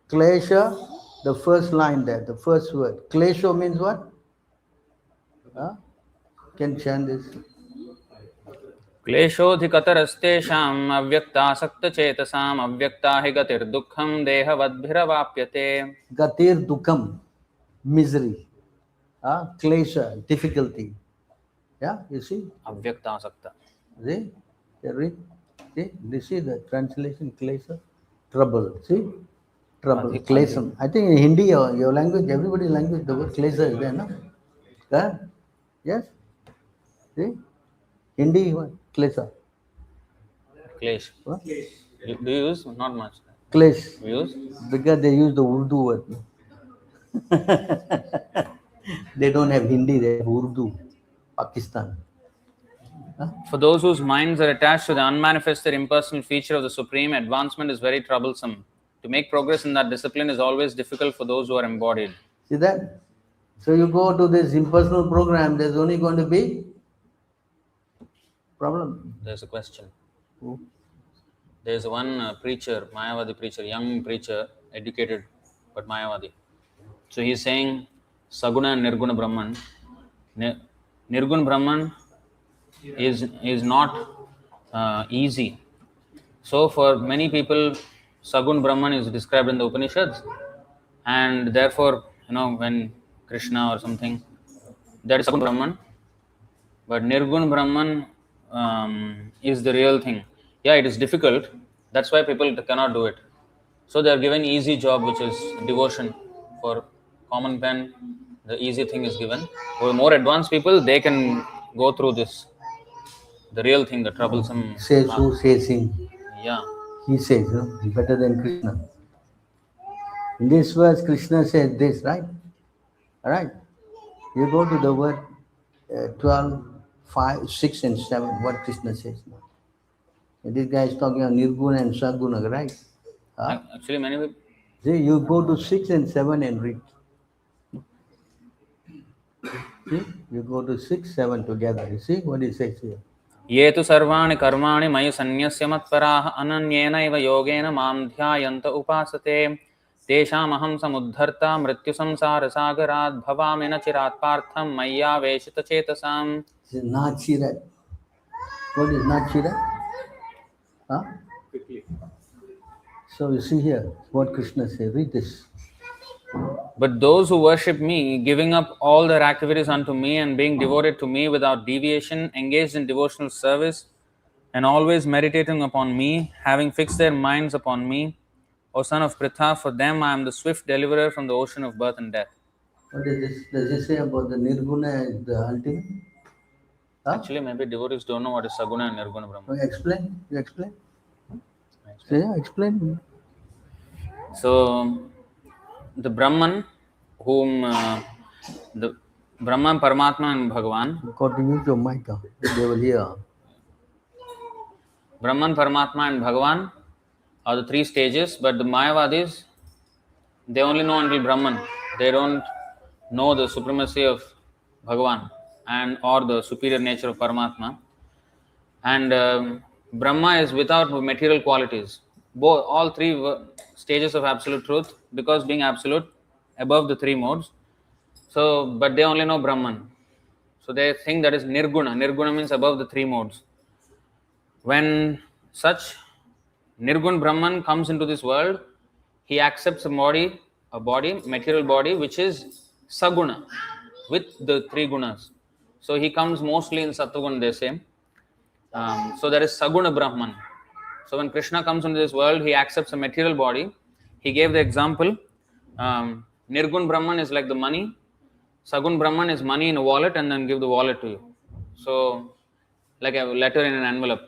Klesha, the first line there, the first word. Klesho means what? Huh? Can chant this. क्लेशोऽधिकतरस्तेषाम् अव्यक्तासक्तचेतसाम् अव्यक्ता हि गतिर्दुःखं देहवद्भिरवाप्यते. Gatir dukam, misery. Klesha, difficulty. Yeah, you see? अव्यक्तासक्त. See? You read? See? You see the translation, klesha? Trouble. See? Trouble. Klesam. I think in Hindi, your language, everybody's language, the word klesha is there, no? Yeah? Yes? See? Hindi, what? Klesha. Klesh. What? Do you use? Not much. Klesh. We use? Because they use the Urdu word. They don't have Hindi, they have Urdu. Pakistan. For those whose minds are attached to the unmanifested impersonal feature of the Supreme, advancement is very troublesome. To make progress in that discipline is always difficult for those who are embodied. See that? So you go to this impersonal program, there's only going to be Problem. There's a question. Who? There's one preacher, Mayavadi preacher, young preacher, educated, but Mayavadi. So he's saying Saguna and Nirguna Brahman. Nirguna Brahman is not easy. So for many people, Sagun Brahman is described in the Upanishads, and therefore, when Krishna or something, that is Sagun Brahman. But Nirgun Brahman is the real thing. Yeah, it is difficult. That's why people cannot do it. So they are given easy job, which is devotion. For common pen, the easy thing is given. For more advanced people, they can go through this. The real thing, the troublesome. Says who says him. Yeah. He says, better than Krishna. In this verse, Krishna says this, right? All right. You go to the word 12, 5, 6 and 7, what Krishna says now. And this guy is talking about Nirguna and Saguna, right? Huh? Actually, many people. See, you go to 6 and 7 and read. See, you go to 6, 7 together. You see what he says here. ये तु सर्वाणि कर्माणि मयि सन्न्यस्य मत्पराः अनन्येनैव योगेन मां ध्यायन्त उपासते तेषामहं समुद्धर्ता मृत्युसंसारसागरात् भवामि न चिरात् पार्थं मय्यावेशितचेतसाम्. This is Nachirat. What is Nachirat? Huh? Quickly. So you see here what Krishna says. Read this. But those who worship me, giving up all their activities unto me and being devoted to me without deviation, engaged in devotional service, and always meditating upon me, having fixed their minds upon me, O son of Pritha, for them I am the swift deliverer from the ocean of birth and death. What is this? Does it say about the Nirguna as the ultimate? Huh? Actually, maybe devotees don't know what is Saguna and Nirguna Brahma. You explain? You explain? So, yeah, explain. So, the Brahman, whom the Brahman, Paramatma and Bhagavan, You got to use your mic. They will hear. Brahman, Paramatma and Bhagavan are the three stages, but the Mayavadis, they only know until Brahman. They don't know the supremacy of Bhagavan and or the superior nature of Paramatma. And Brahma is without material qualities. All three stages of absolute truth, because being absolute, above the three modes. So, but they only know Brahman. So they think that is Nirguna. Nirguna means above the three modes. When such Nirgun Brahman comes into this world, he accepts a body, material body, which is Saguna, with the three gunas. So he comes mostly in Sattvagun, they say. So there is Saguna Brahman. So when Krishna comes into this world, he accepts a material body. He gave the example, Nirgun Brahman is like the money. Sagun Brahman is money in a wallet and then give the wallet to you. So, like a letter in an envelope.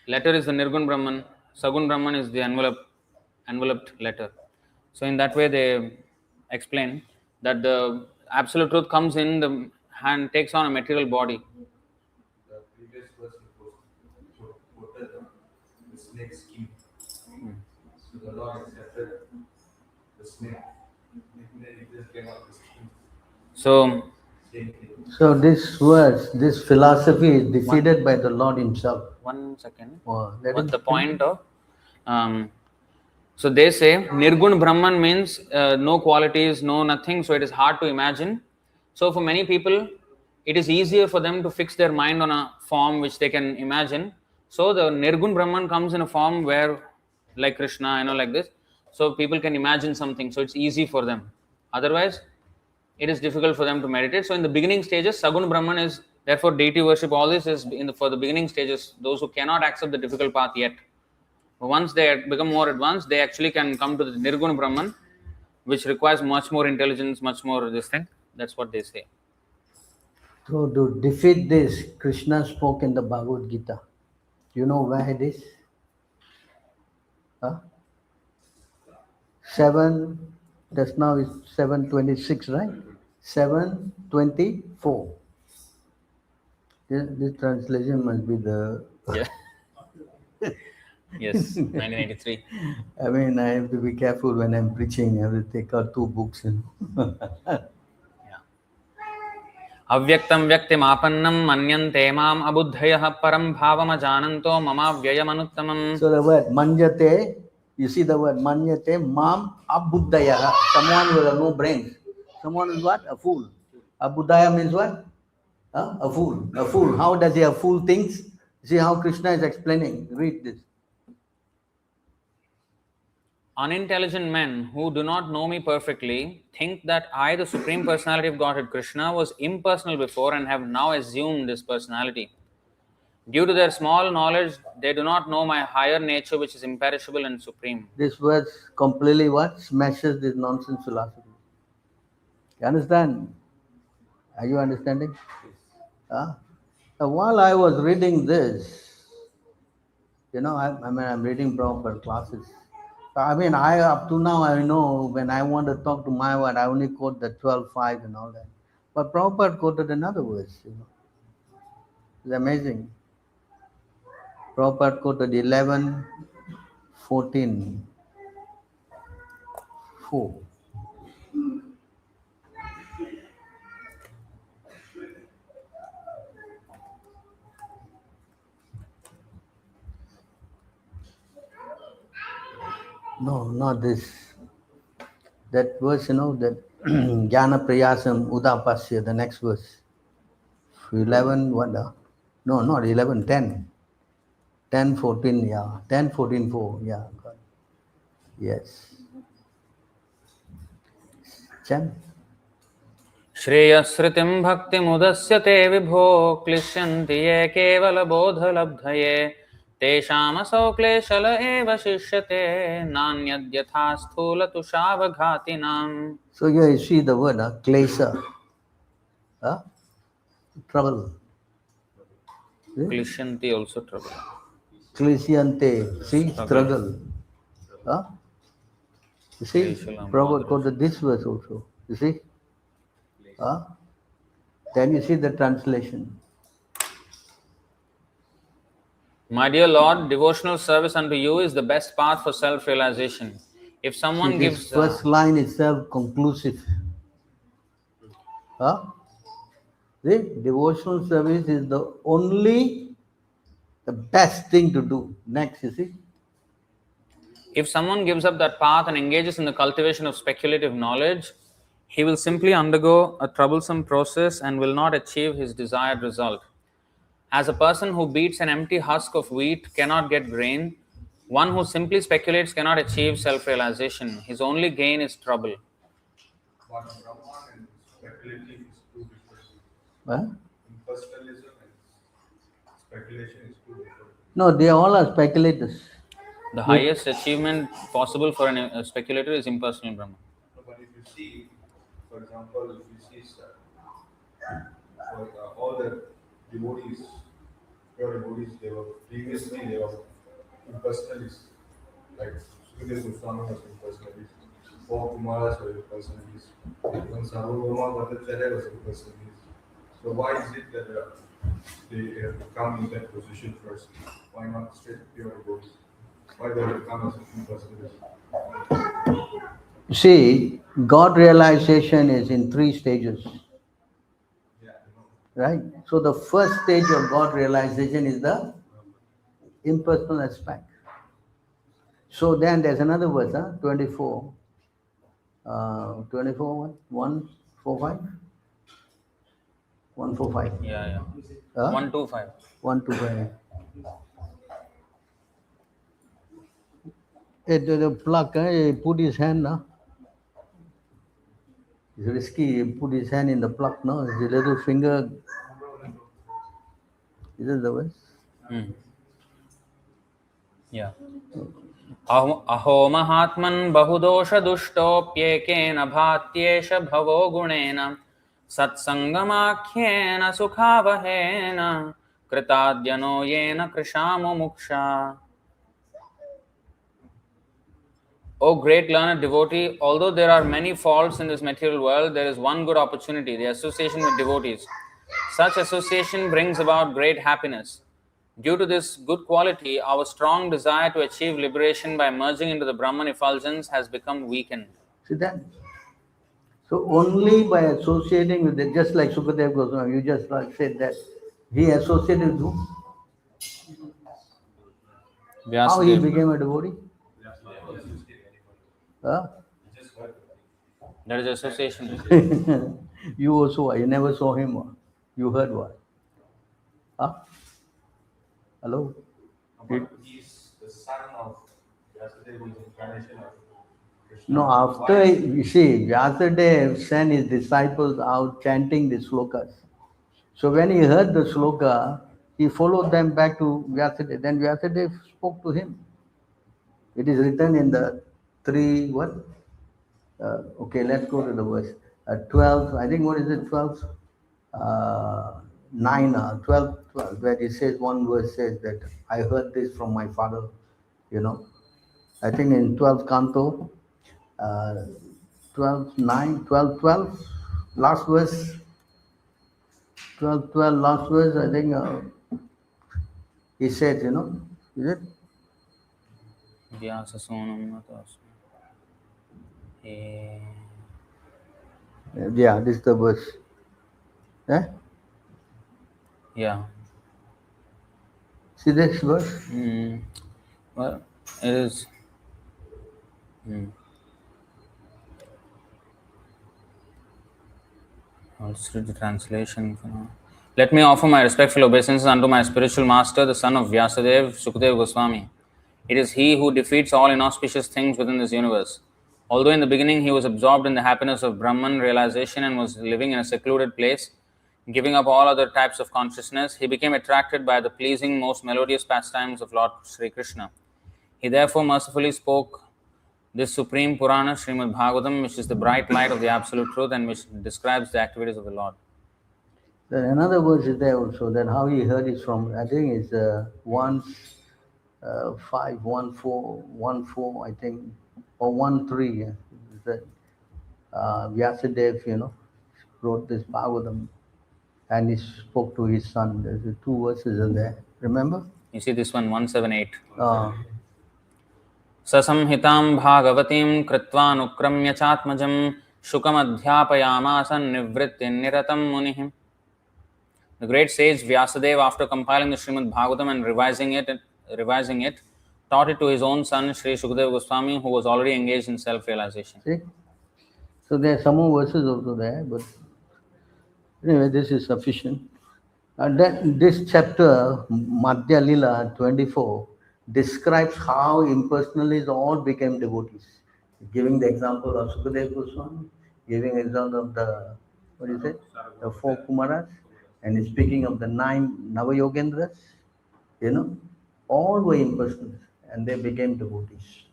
Letter is the Nirgun Brahman. Sagun Brahman is the enveloped letter. So in that way they explain that the absolute truth comes in the hand, takes on a material body. The previous person quoted the snake skin. So the Lord accepted the snake. It just came out the skin. So Same thing. So this verse, this philosophy is defeated by the Lord himself. 1 second. Let What's him- the point of? So they say Nirgun Brahman means no qualities, no nothing. So it is hard to imagine. So for many people, it is easier for them to fix their mind on a form which they can imagine. So the Nirgun Brahman comes in a form where, like Krishna, like this. So people can imagine something. So it's easy for them. Otherwise, it is difficult for them to meditate. So in the beginning stages, Sagun Brahman is, therefore deity worship, all this is for the beginning stages, those who cannot accept the difficult path yet. But once they become more advanced, they actually can come to the Nirgun Brahman, which requires much more intelligence, much more this thing. That's what they say. So to defeat this, Krishna spoke in the Bhagavad Gita. You know where it is? Huh? 7, that's now is 7:26, right? 7:24. This translation must be the... Yeah. Yes, 1983. I mean, I have to be careful when I'm preaching. I have to take out 2 books. Avyaktam vyaktimapannam manyante mam abuddhayah param bhavamajananto mama vyayamanutamam. So the word manjate, you see the word manjate, mam abuddhaya, someone with no brains. Someone is what? A fool. Abuddhaya means what? A fool. A fool. How does a fool thinks? See how Krishna is explaining. Read this. Unintelligent men who do not know me perfectly think that I, the Supreme Personality of Godhead Krishna, was impersonal before and have now assumed this personality. Due to their small knowledge, they do not know my higher nature, which is imperishable and supreme. This verse completely what? Smashes this nonsense philosophy. You understand? Are you understanding? Huh? While I was reading this, I'm reading proper classes. I up to now, I know when I want to talk to my word, I only quote the 12:5 and all that. But Prabhupada quoted another verse, It's amazing. Prabhupada quoted 11:14. 4. No, not this. That verse, that Jnana Prayasam Udapasya, the next verse. 11, what? No, not 11, 10. 10, 14, yeah. 10, 14, 4, yeah. Yes. Chan. श्रेयस्मृतिं भक्तिमुदस्य ते विभो क्लिश्यन्ति ये केवलबोधलब्धये तेषामसौ क्लेशल एव शिष्यते नान्यद्यथा स्थूलतुषावघातिनाम्. So here you see the word, klesha. Trouble. Klishyanti also trouble. Kleshyante, see, struggle. You see, Prabhupada quoted this verse also. You see? Then you see the translation. My dear Lord, devotional service unto you is the best path for self-realization. If someone gives... First line itself conclusive. The devotional service is the best thing to do. Next, you see. If someone gives up that path and engages in the cultivation of speculative knowledge, he will simply undergo a troublesome process and will not achieve his desired result. As a person who beats an empty husk of wheat cannot get grain, one who simply speculates cannot achieve self-realization. His only gain is trouble. But Brahman and speculating is two different. Impersonalism and speculation is two different. No, they all are speculators. The highest achievement possible for a speculator is impersonal Brahman. No, but if you see, for example, if you see all the devotees, pure devotees, they were impersonalists. Like Sukadeva Goswami was impersonalist, four Kumaras were impersonalists, even Sarvabhauma Bhattacharya was impersonalist. So why is it that they have to come in that position first? Why not straight pure devotees? Why they will come as impersonalists? See, God realization is in 3 stages. Right? So the first stage of God realization is the impersonal aspect. So then there's another verse, 24. 24, 145? 145. Yeah. 125. 125. The plug, he put his hand, it's risky, he put his hand in the plug, his little finger. Is this the verse? Yeah. Aho mahatman bahudosha dushtoप्येकेन bhatyesha bhavo gunena satsangamakhena sukhavahena kritadyano yena krishamo muksha. O great learned devotee, although there are many faults in this material world, there is one good opportunity, the association with devotees. Such association brings about great happiness. Due to this good quality, our strong desire to achieve liberation by merging into the Brahman effulgence has become weakened. See that? So only by associating with it, just like Sukadev Goswami, you just like said that he associated with whom? How he Vyasadeva. became a devotee? Huh? That is association. You also, you never saw him. You heard what? Huh? Hello? But he's the son of Vyasadeva, is incarnation of Krishna. No, after, you see, Vyasadeva sent his disciples out chanting the slokas. So when he heard the sloka, he followed them back to Vyasadeva. Then Vyasadeva spoke to him. It is written in the 3, what? Okay, let's go to the verse. 12, I think, what is it, 12? 9, 12, 12, where it says, one verse says that, I heard this from my father, you know. I think in 12th canto, 12, 9, 12, 12, last verse, 12, 12, last verse, I think he said, you know, is it? Vyasa sonam natas. Yeah, this is the verse. Eh? Yeah. See this verse? Well, it is. I'll just read the translation for now. Let me offer my respectful obeisances unto my spiritual master, the son of Vyasadeva, Sukadeva Goswami. It is he who defeats all inauspicious things within this universe. Although in the beginning he was absorbed in the happiness of Brahman realization and was living in a secluded place, giving up all other types of consciousness, he became attracted by the pleasing, most melodious pastimes of Lord Sri Krishna. He therefore mercifully spoke this supreme Purana, Srimad Bhagavatam, which is the bright light of the absolute truth and which describes the activities of the Lord. Then another verse is there also, that how he heard it from, I think it's 1, 5, 1, 4, 1, 4, I think, or 1, 3. Yeah. That Vyasadeva, you know, wrote this Bhagavatam and he spoke to his son. There's the 2 verses are there. Remember? You see this one, 178. Samhitam Bhagavatim Kritvanukrumya Chatmajam Shukamadhyapayamasan Nivritin Niratam Munihim. The great sage Vyasadeva, after compiling the Srimad Bhagavatam and revising it, taught it to his own son Sri Shukadeva Goswami, who was already engaged in self-realization. See? So there are some more verses also there, but anyway, this is sufficient. And then this chapter, Madhya Lila 24, describes how impersonalists all became devotees. Giving the example of Sukadeva Goswami, giving example of the, what is it? The 4 Kumaras, and speaking of the 9 Navayogendras, you know, all were impersonalists and they became devotees.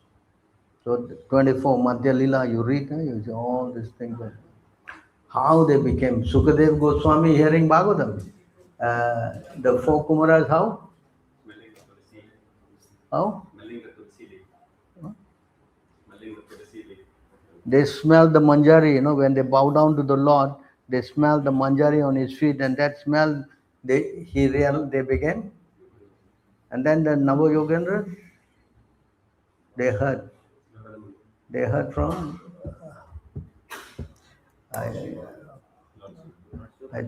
So 24 Madhya Lila, you read, you see all these things. How they became. Sukadeva Goswami hearing Bhagavatam. The 4 Kumaras, how? How? They smell the manjari, you know, when they bow down to the Lord, they smell the manjari on his feet, and that smell, they became. And then the Navayogendras, they heard. They heard from, I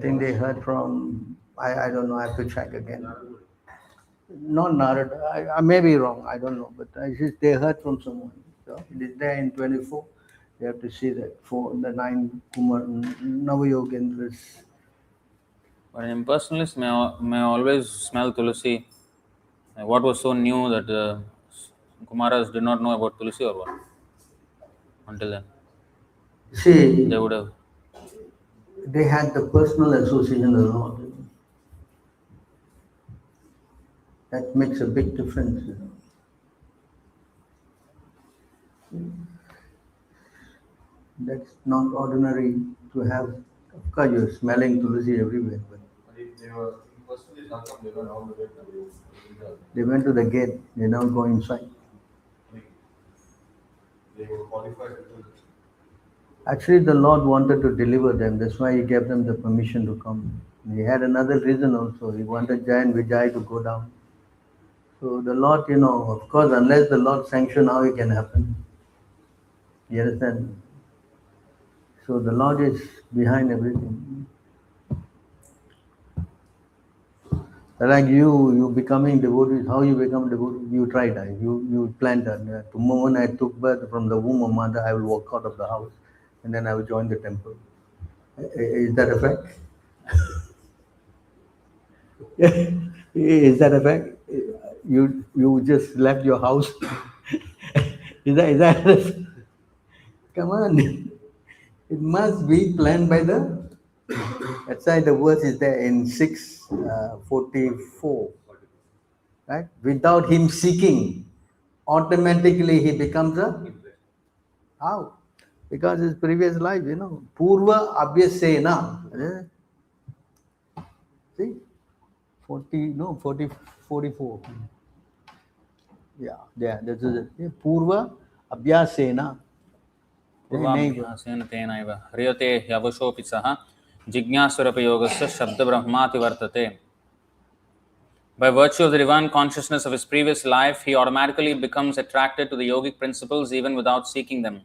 think they heard from, I don't know, I have to check again. Not Narada, I may be wrong, I don't know, but they heard from someone. So it is there in 24. You have to see that for the 9 Navayogendras. But an impersonalist may always smell Tulsi. What was so new that the Kumaras did not know about Tulsi or what? Until then. See, They would have. They had the personal association a lot. That makes a big difference. That's not ordinary to have. Of course, you're smelling Tulsi everywhere. But They were personally not come, they were all the way to they went to the gate, they don't go inside. they were qualified to do it. Actually, the Lord wanted to deliver them. That's why He gave them the permission to come. He had another reason also. He wanted Jai and Vijay to go down. So the Lord, you know, of course, unless the Lord sanction, how it can happen. You understand? So the Lord is behind everything. Like you becoming devotees, how you become devotee? You tried that. You planned that. The moment I took birth from the womb of mother, I will walk out of the house, and then I will join the temple. Is that a fact? Is that a fact? You just left your house. Is that come on? It must be planned by the. That's why the verse is there in 6:44, right? Without him seeking, automatically he becomes a how? Because his previous life, Purva Abhyasena. See? 44. Yeah, that's it. Yeah, Purva Abhyasena. पूर्वाभ्यासेन तेनैव ह्रियते ह्यवशोऽपि सः जिज्ञासुरपयोगस्य शब्दब्रह्माति वर्तते. By virtue of the divine consciousness of his previous life, he automatically becomes attracted to the yogic principles even without seeking them.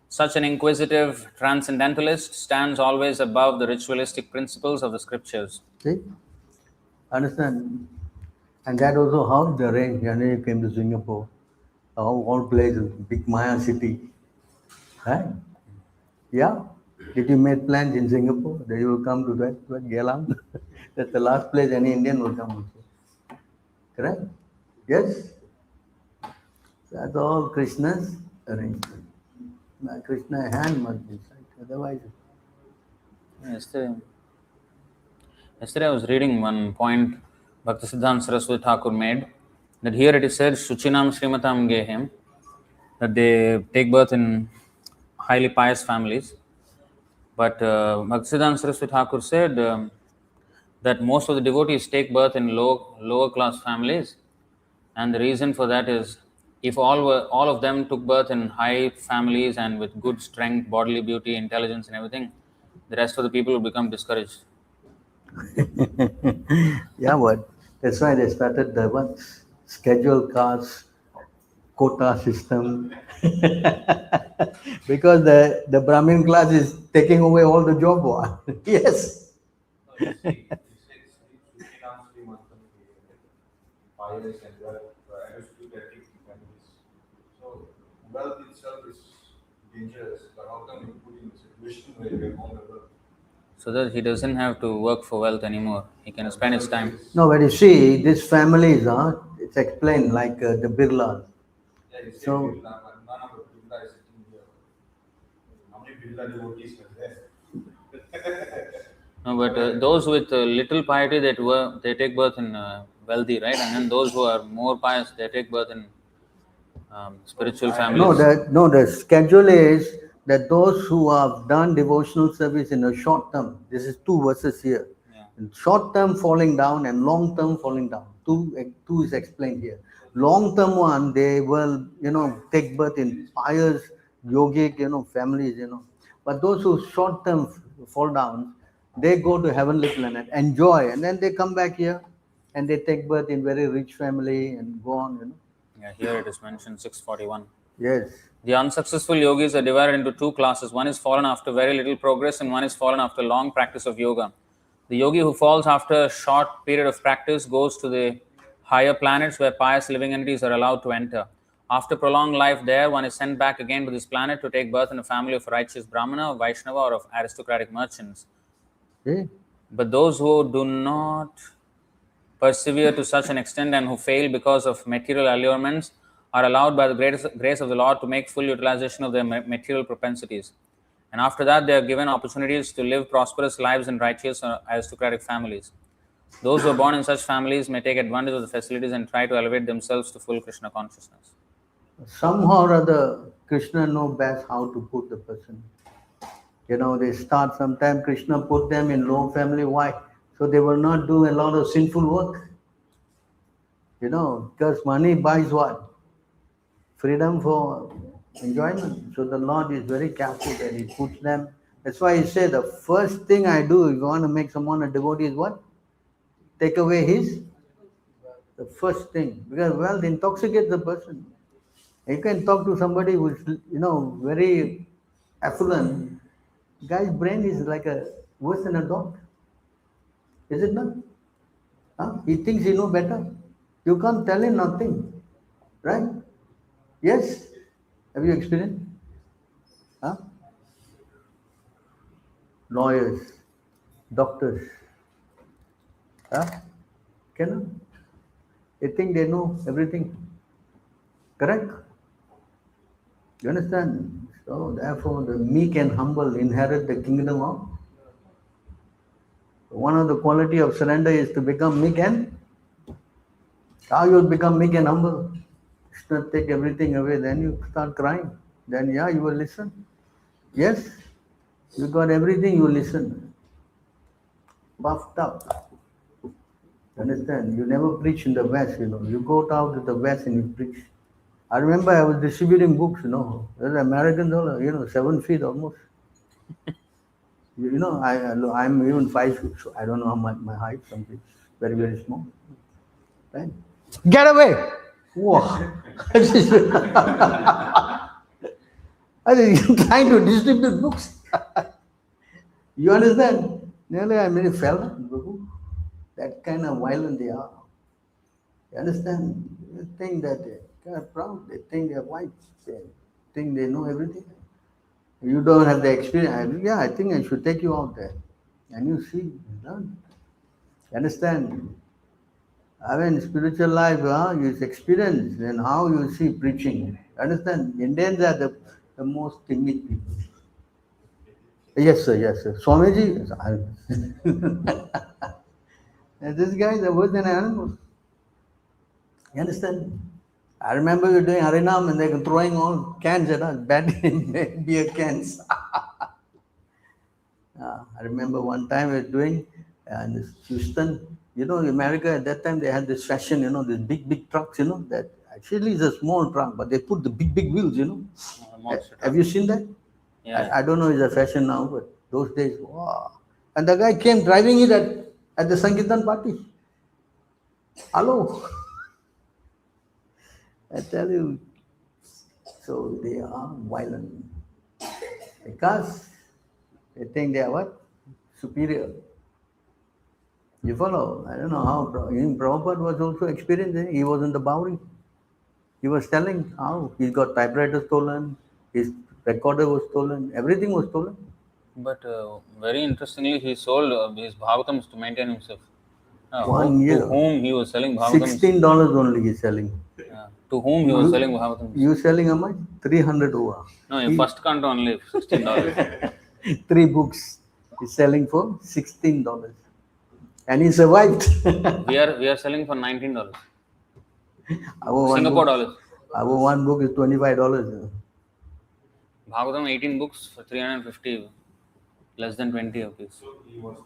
Such an inquisitive transcendentalist stands always above the ritualistic principles of the scriptures. See? Understand? And that also how the range, you came to Singapore. All places, big Maya city. Right? Yeah. Did you make plans in Singapore that you will come to that Geylang? That's the last place any Indian will come also. Correct? Yes? That's all Krishna's arrangement. Krishna's hand must be sight. Otherwise, Yesterday I was reading one point Bhaktisiddhanta Saraswati Thakur made, that here it is said, Shuchinam Srimatam Gehem, that they take birth in highly pious families. But Bhaktisiddhanta Saraswati Thakur said that most of the devotees take birth in lower class families, and the reason for that is if all of them took birth in high families and with good strength, bodily beauty, intelligence, and everything, the rest of the people would become discouraged. yeah, but that's why they started the what? Scheduled caste quota system. Because the Brahmin class is taking away all the job. Yes. No, you see, Sriram Srimantam, pious and aristocratic families. So wealth itself is dangerous, but how come you put in a situation where you have all the wealth? So that he doesn't have to work for wealth anymore. He can spend his time. No, but you see, these families, it's explained like the Birlas. Yeah, you say So- Birla, but none of the Birla is sitting here. How many Birla devotees are there? No, but those with little piety they take birth in wealthy, right? And then those who are more pious, they take birth in spiritual families. The schedule is that those who have done devotional service in a short term, this is 2 verses here. Yeah. In short term falling down and long term falling down. Two is explained here. Long term one, they will, take birth in pious, yogic, families, But those who short term fall down, they go to heavenly planet, enjoy, and then they come back here and they take birth in very rich family and go on, Yeah, here it is mentioned 641. Yes. The unsuccessful yogis are divided into 2 classes. One is fallen after very little progress, and one is fallen after long practice of yoga. The yogi who falls after a short period of practice goes to the higher planets where pious living entities are allowed to enter. After prolonged life there, one is sent back again to this planet to take birth in a family of righteous Brahmana, or Vaishnava, or of aristocratic merchants. See? But those who do not persevere to such an extent and who fail because of material allurements are allowed by the grace of the Lord to make full utilization of their material propensities. And after that, they are given opportunities to live prosperous lives in righteous or aristocratic families. Those who are born in such families may take advantage of the facilities and try to elevate themselves to full Krishna consciousness. Somehow or other, Krishna knows best how to put the person. They start sometime, Krishna put them in low family. Why? So they will not do a lot of sinful work. Because money buys what? Freedom for enjoyment. So the Lord is very careful that He puts them. That's why He said the first thing I do if you want to make someone a devotee is what? Take away the first thing. Because wealth intoxicates the person. You can talk to somebody who's, very affluent, Guy's brain is like a worse than a dog. Is it not? Huh? He thinks he know better. You can't tell him nothing. Right? Yes? Have you experienced? Huh? Lawyers, doctors. Huh? Cannot. They think they know everything. Correct? You understand? So therefore the meek and humble inherit the kingdom of. One of the quality of surrender is to become meek and how you will become meek and humble. Krishna take everything away, then you start crying. Then yeah, you will listen. Yes? You got everything, you listen. Puffed up. Understand? You never preach in the West, you know. You go out to the West and you preach. I remember I was distributing books, you know. There's American dollar, you know, 7 feet almost. You know, I'm even 5 feet, so I don't know how my height, something very, very small. Right? Get away! Whoa. I think you're trying to distribute books. You understand? Nearly I made fell down. That kind of violent they are. You understand? You think that they are proud, they think they're white, they think they know everything. You don't have the experience. Yeah, I think I should take you out there. And you see, you understand? I mean, spiritual life, you experience and how you see preaching. Understand? Indians are the most timid people. Yes, sir, yes, sir. Swamiji, and this guy is worse than an animal. You understand? I remember we were doing Harinam and they were throwing all cans at us, bad beer cans. I remember one time we were doing in Houston, you know, in America at that time they had this fashion, you know, these big trucks, you know, that actually is a small truck, but they put the big wheels, you know. Have you seen that? Yeah. I don't know if it's a fashion now, but those days, wow. And the guy came driving it at the Sankirtan party. Hello. I tell you, so they are violent because they think they are what? Superior. You follow? I don't know how. Even Prabhupada was also experiencing. He was in the Bowery. He was telling how he got typewriter stolen, his recorder was stolen, everything was stolen. But very interestingly, he sold his Bhagavatams to maintain himself. 1 year. To whom he was selling Bhagavatams? $16 only he's selling. To whom he was selling Bhagavatams? You selling how much? 300 over. No, in first canto only, $16. 3 books. He's selling for $16. And he survived. we are selling for $19. Our Singapore dollars. Our one book is $25. Bhagavatam 18 books for 350, less than 20 rupees. So he was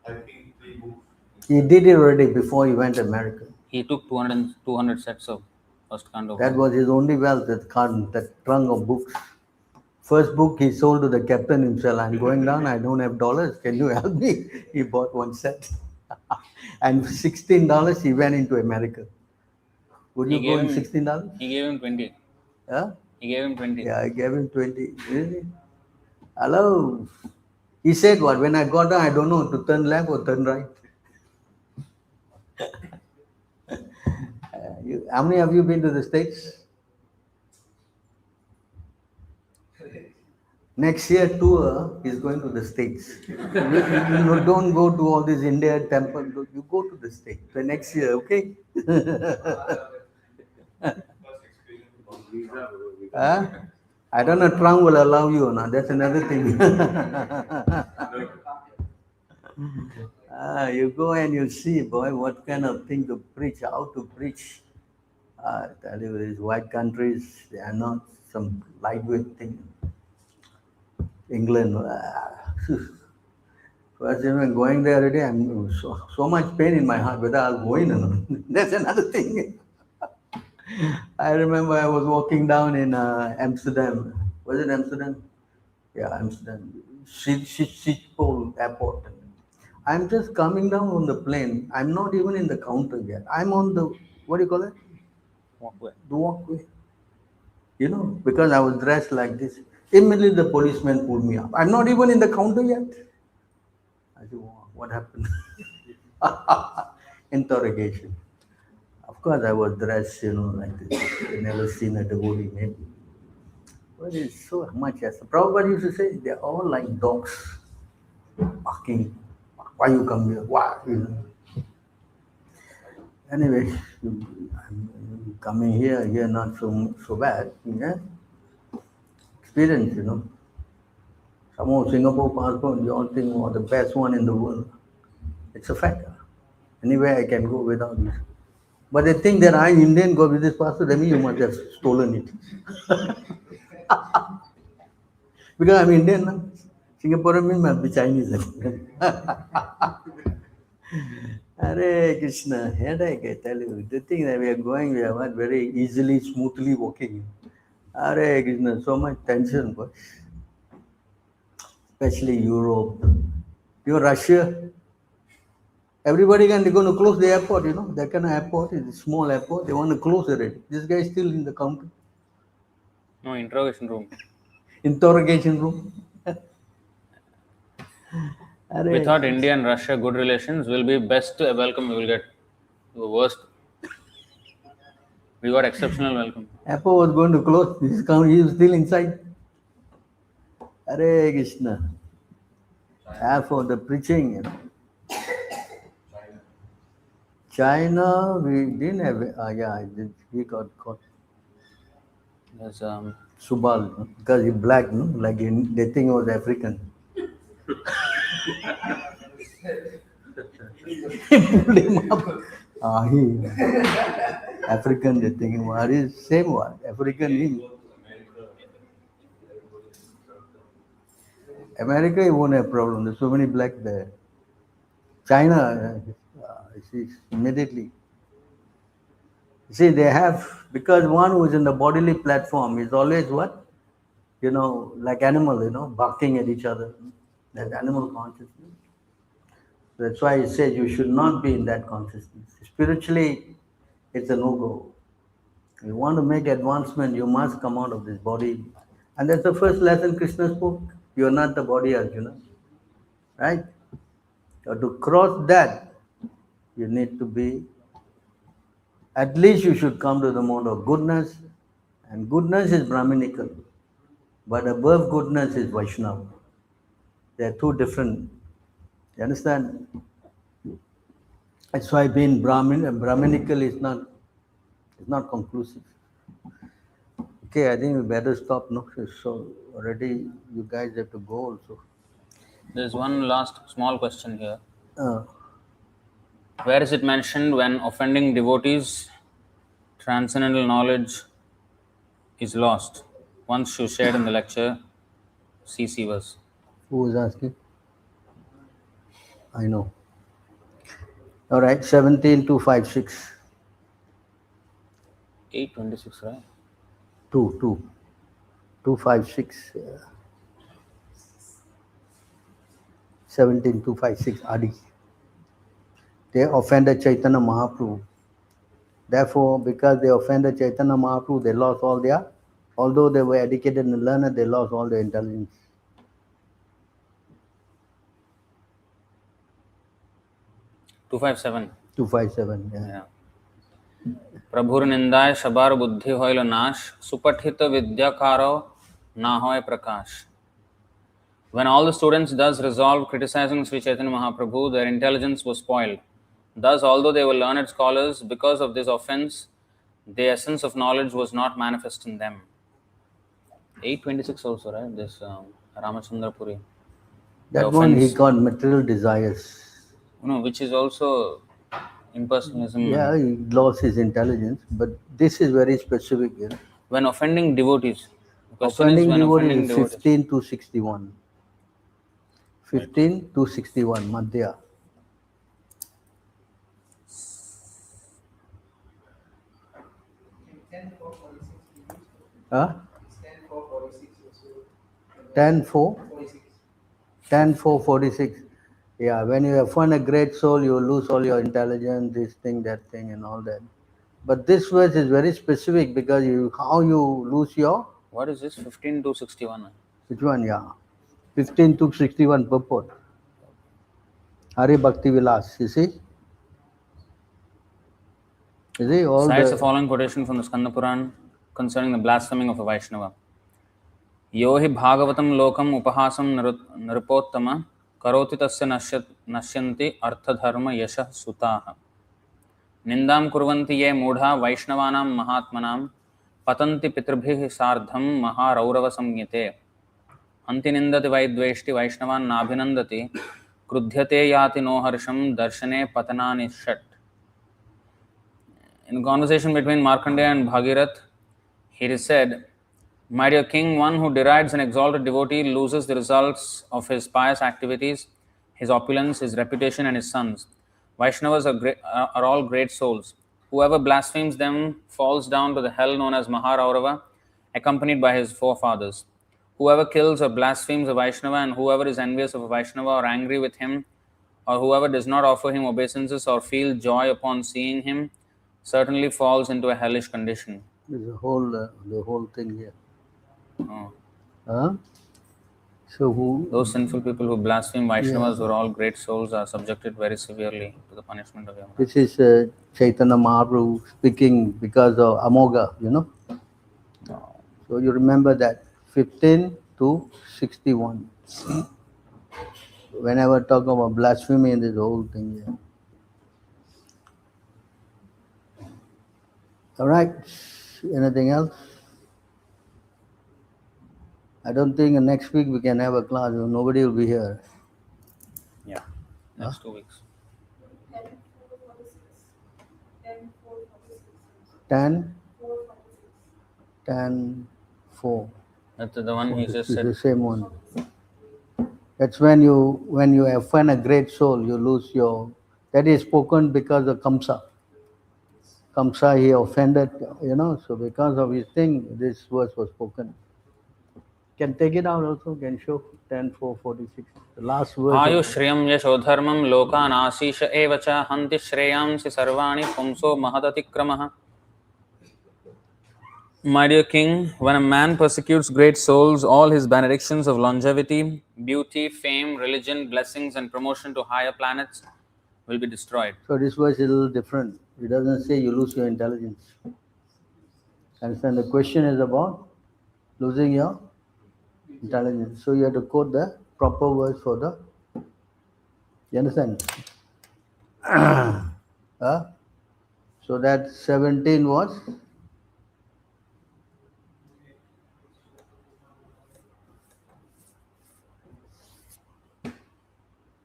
typing 3 books. He did it already before he went to America. He took 200 sets of first canto. That was his only wealth, that trunk of books. First book he sold to the captain himself. I'm going down, I don't have dollars. Can you help me? He bought 1 set. And for $16 he went into America. Would you go in $16? He gave him 20. Huh? He gave him 20. Yeah, I gave him 20. Really? Hello. He said what? When I got down, I don't know to turn left or turn right. How many of you been to the States? Next year tour is going to the States. You don't go to all these India temple. You go to the States. The next year, okay? I don't know Trump will allow you or not. That's another thing. You go and you see, boy, what kind of thing to preach, how to preach. I tell you, these white countries, they are not some lightweight thing. England, first even going there already, I'm so much pain in my heart whether I'll go in or not. That's another thing. I remember I was walking down in Amsterdam. Was it Amsterdam? Yeah, Amsterdam. Schiphol Airport. I'm just coming down on the plane. I'm not even in the counter yet. I'm on the, what do you call it? Walkway. The walkway. You know, because I was dressed like this. Immediately the policeman pulled me up. I'm not even in the counter yet. I said, "Wow, what happened?" Interrogation. Of course, I was dressed, like this. I never seen a devotee, maybe. But it's so much as Prabhupada used to say, they're all like dogs barking. Why you come here? Why? Anyway, I'm coming here not so bad. Yeah? Experience. Somehow Singapore passport, you all think, the best one in the world. It's a fact. Anywhere I can go without this. But they think that I'm Indian, go with this passport, that means you must have stolen it. Because I'm Indian now. Singaporean means must be Chinese. Hare Krishna, headache, I tell you. The thing that we are going, we are not very easily, smoothly walking. Hare Krishna, so much tension, boy. Especially Europe. Russia. Everybody they're going to close the airport, That kind of airport is a small airport. They want to close it. This guy is still in the counter. No, interrogation room. Interrogation room. We thought India and Russia good relations will be best welcome. We will get the worst. We got exceptional welcome. Airport was going to close. He is still inside. Hare Krishna. For the preaching, China, we didn't have. He got caught. There's Subal, because he's black, no? Like they think he was African. He pulled him up. He African, they think him. What is same one? African him. America, you won't have problem. There's so many black there. China, immediately. See, they have, because one who is in the bodily platform is always what? Like animal, barking at each other. That's animal consciousness. That's why it says you should not be in that consciousness. Spiritually, it's a no-go. If you want to make advancement, you must come out of this body. And that's the first lesson Krishna spoke. You are not the body, Arjuna. Right? So to cross that, you need to be, at least you should come to the mode of goodness. And goodness is Brahminical. But above goodness is Vaishnava. They are two different. You understand? That's why being Brahminical is not conclusive. Okay, I think we better stop now. So already you guys have to go also. There's one last small question here. Where is it mentioned when offending devotees, transcendental knowledge is lost? Once you shared in the lecture, CC was. Who was asking? I know. All right, 17256. 826, right? 256. 17256 Adi. They offended Chaitanya Mahaprabhu. Therefore, because they offended Chaitanya Mahaprabhu, they lost all their, although they were educated and learned, they lost all their intelligence. 257. 257, yeah. प्रभुर निंदाय शबार बुद्धि होइल नाश सुपठित विद्याकारो ना होय प्रकाश. When all the students thus resolved criticizing Sri Chaitanya Mahaprabhu, their intelligence was spoiled. Thus, although they were learned scholars, because of this offense, the essence of knowledge was not manifest in them. 826 also, right? This Ramachandra Puri. That one he got material desires. No, which is also impersonalism. Yeah, he lost his intelligence, but this is very specific. When offending devotees. Offending devotees is 15 to 61. 15 to 61, Madhya. Huh? 10-4-46. Yeah, when you offend a great soul, you lose all your intelligence, this thing, that thing, and all that. But this verse is very specific because how you lose your What is this? 15 to 61. Which one? Yeah. 15 to 61 purport. Hari Bhakti Vilas, you see? You see all Cites the the... following quotation from the Skanda Puran concerning the blaspheming of a Vaishnava. यो हि भागवतं लोकम् उपहासं नृपोत्तम करोति तस्य नश्यन्ति अर्थधर्म यशः सुताः निन्दां कुर्वन्ति ये मूढा वैष्णवानां महात्मनां पतन्ति पितृभिः सार्धं महारौरवसंज्ञिते अन्तिनिन्दति वैद्वेष्टि वैष्णवान् नाभिनन्दति क्रुध्यते याति नो हर्षं दर्शने पतनानि षट्. In the conversation between Markandeya and Bhagirath, he said, "My dear king, one who derides an exalted devotee loses the results of his pious activities, his opulence, his reputation, and his sons. Vaishnavas are all great souls. Whoever blasphemes them falls down to the hell known as Maharaurava, accompanied by his forefathers. Whoever kills or blasphemes a Vaishnava, and whoever is envious of a Vaishnava or angry with him, or whoever does not offer him obeisances or feel joy upon seeing him, certainly falls into a hellish condition." There's the whole thing here. Oh. Huh? So who... Those sinful people who blaspheme Vaishnavas, who are all great souls, are subjected very severely to the punishment of Yama. This is Chaitanya Mahaprabhu speaking because of Amoga, you know. So you remember that 15 to 61. Whenever talk about blasphemy and this whole thing here. All right. Anything else? I don't think next week we can have a class. Nobody will be here. Yeah, next 2 weeks. 10, 10, 4. That's the one he just It's said. the same one. That's when you offend a great soul, you lose your... That is spoken because of Kamsa. Kamsa, he offended, you know, so because of his thing, this verse was spoken. Can take it out also, can show 10:4:46. The last verse. आयु श्रियं यशो धर्मं लोकान् आशीष एव च हन्ति श्रेयांसि सर्वाणि पुंसो महदतिक्रमः. My dear king, when a man persecutes great souls, all his benedictions of longevity, beauty, fame, religion, blessings, and promotion to higher planets will be destroyed. So this verse is a little different. It doesn't say you lose your intelligence. Understand? The question is about losing your intelligence. So you have to quote the proper words for the... You understand? So that 17 was...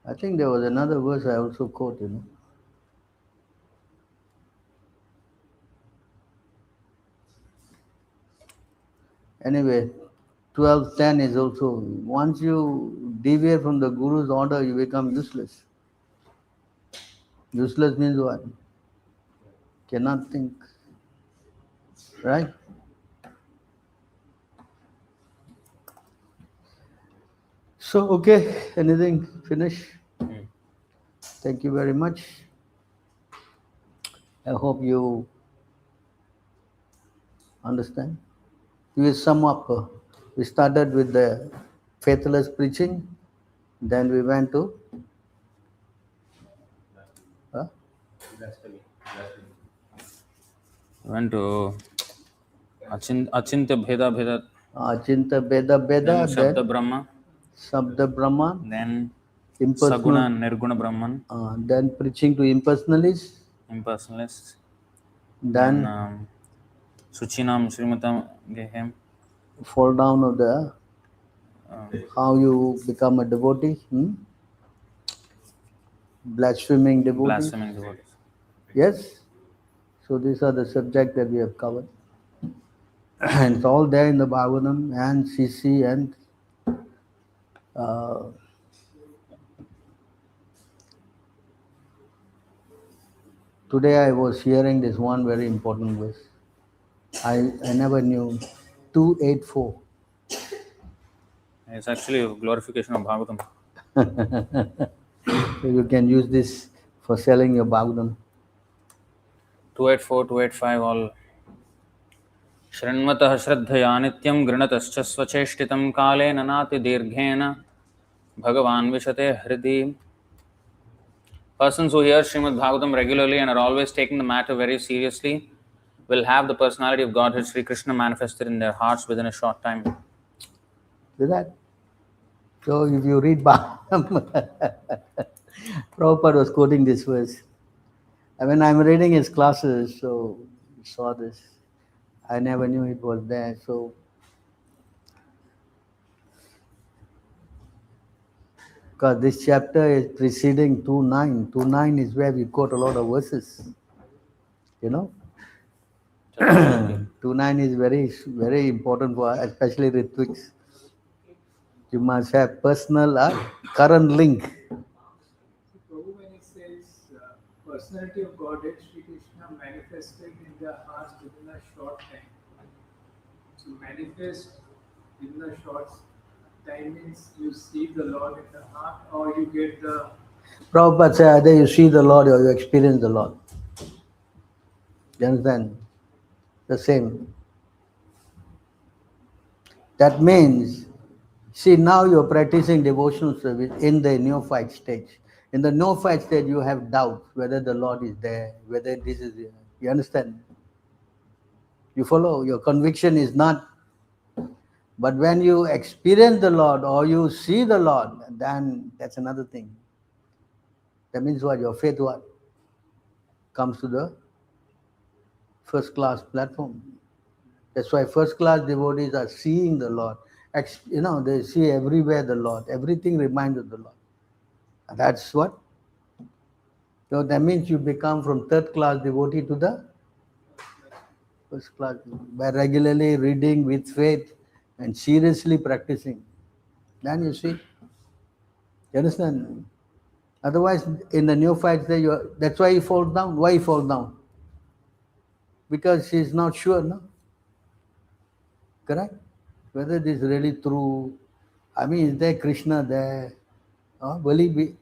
I think there was another verse I also quote, you know. Anyway, 12:10 is also, once you deviate from the Guru's order, you become useless. Useless means what? Cannot think. Right? So, okay, anything? Finish? Thank you very much. I hope you understand. We will sum up. We started with the faithless preaching, then we went to Blasphemy. Went to Achintya Bheda Bheda, Achinta Beda Beda, then then Shabda Brahma, Sabda Brahma, then impersonal, Saguna Nirguna Brahman, then preaching to impersonalists, impersonalists, then Suchinam Srimatam Gehem, fall down of the how you become a devotee, blaspheming devotee. blaspheming devotees. Yes. So these are the subjects that we have covered. And it's all there in the Bhagavatam and CC and today I was hearing this one very important verse. I never knew. 284. It's actually a glorification of Bhagavatam. So you can use this for selling your Bhagavatam. 284, 285, all शृण्वतः श्रद्धया नित्यं गृणतश्च स्वचेष्टितं कालेन नातिदीर्घेन भगवान् विशते हृदि. Persons who hear Srimad Bhagavatam regularly and are always taking the matter very seriously will have the personality of Godhead Sri Krishna manifested in their hearts within a short time. See that? So if you read Bhagavatam, Prabhupada was quoting this verse. And when I'm reading his classes, so I saw this. I never knew it was there. So because this chapter is preceding 2.9. 2.9 is where we quote a lot of verses. You know? 2.9 is very, very important for us, especially Ritwiks. You must have personal current link. Prabhu, when he says personality of Godhead, Sri Krishna manifested in their hearts within a short time. So manifest within a short time means you see the Lord in the heart, or you get the. Prabhupada said either you see the Lord or you experience the Lord. You understand? The same. That means, see, now you're practicing devotional service in the neophyte stage. In the neophyte stage, you have doubts whether the Lord is there, whether this is there. You understand? You follow? Your conviction is not. But when you experience the Lord or you see the Lord, then that's another thing. That means what? Your faith what? Comes to the first class platform. That's why first class devotees are seeing the Lord. You know, they see everywhere the Lord. Everything reminds of the Lord. And that's what? So that means you become from third class devotee to the first class by regularly reading with faith and seriously practicing. Then you see. You understand? Otherwise, in the neophyte stage, that's why he falls down. Why he falls down? Because he's not sure, no? Correct? Whether this is really true. I mean, is there Krishna there? Will he be?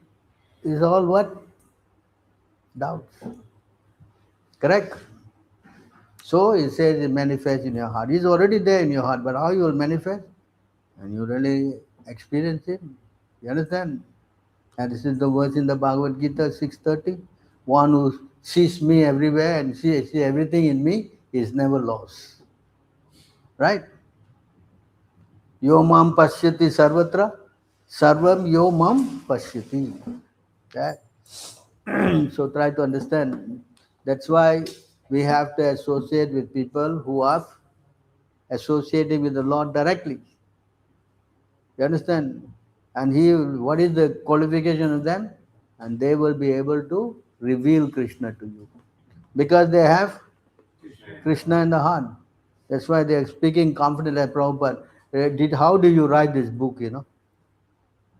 Is all what? Doubts. Correct? So it says it manifests in your heart. He's already there in your heart, but how you will manifest? And you really experience it. You understand? And this is the verse in the Bhagavad Gita 6:30. One who sees me everywhere and sees everything in me is never lost. Right? Yo mam pashyati sarvatra, sarvam yo mam pashyati. That. So try to understand. That's why we have to associate with people who are associating with the Lord directly. You understand? And what is the qualification of them? And they will be able to reveal Krishna to you. Because they have Krishna in the heart. That's why they are speaking confidently like Prabhupada. How do you write this book, you know?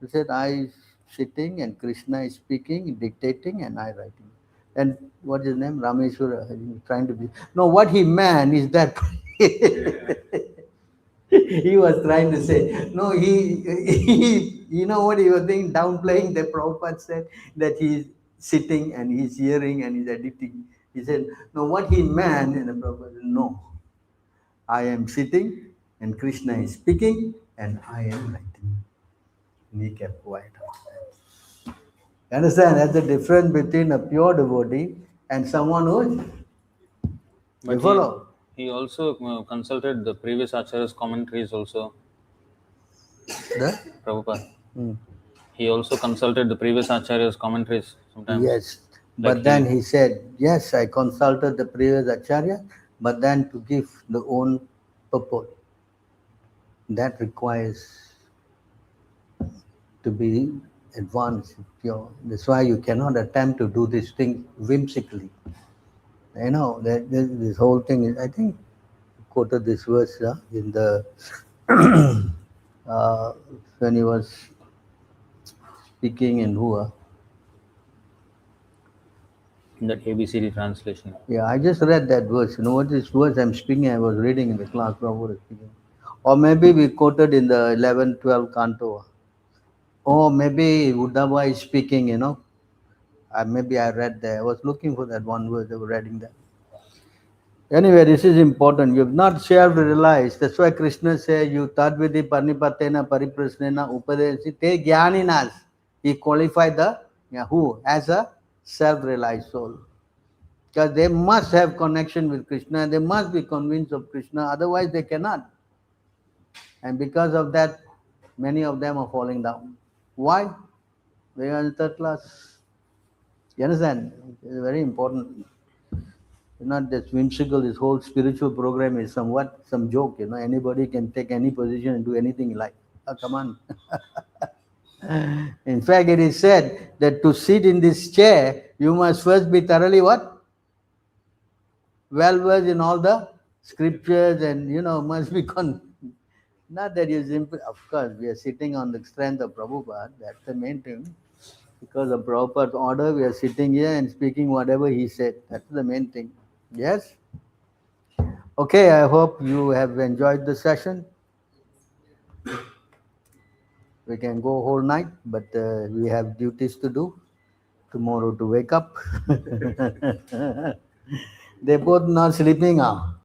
He said, I sitting and Krishna is speaking, dictating, and I writing. And what is his name? Rameshwara. He's trying to be. No, what he meant is that he was trying to say, no, you know what he was thinking, downplaying that Prabhupada said that he's sitting and he's hearing and he's editing. He said, no, what he meant, and the Prabhupada said, no, I am sitting and Krishna is speaking and I am writing. And he kept quiet. You understand? That's the difference between a pure devotee and someone who is. You follow? He also consulted the previous Acharya's commentaries also. The? Prabhupada. He also consulted the previous Acharya's commentaries sometimes. Yes. But then he said, yes, I consulted the previous Acharya, but then to give the own purport. That requires to be advanced, pure. That's why you cannot attempt to do this thing whimsically. You know, this whole thing is, I think, quoted this verse in the when he was speaking in Hua. In that ABCD translation. Yeah, I just read that verse. You know what this verse I'm speaking, I was reading in the class, Prabhu was speaking. Or maybe we quoted in the 11, 12 canto. Or maybe Uddhava is speaking, you know. Maybe I read there. I was looking for that one verse, I was reading that. Anyway, this is important. You have not self-realized. That's why Krishna said, you tadvidi parnipatena pariprasnena upadesi te jnaninas. He qualified the who as a self-realized soul. Because they must have connection with Krishna, they must be convinced of Krishna, otherwise they cannot. And because of that, many of them are falling down. Why? They are in third class. You understand? It's very important. Not just whimsical, this whole spiritual program is somewhat some joke, anybody can take any position and do anything he like. Oh, come on. In fact, it is said that to sit in this chair, you must first be thoroughly what? Well versed in all the scriptures and, must be not that you simply, of course, we are sitting on the strength of Prabhupada, that's the main thing. Because of Prabhupada's order, we are sitting here and speaking whatever he said. That's the main thing. Yes? Okay, I hope you have enjoyed the session. We can go whole night, but we have duties to do. Tomorrow to wake up. They're both not sleeping.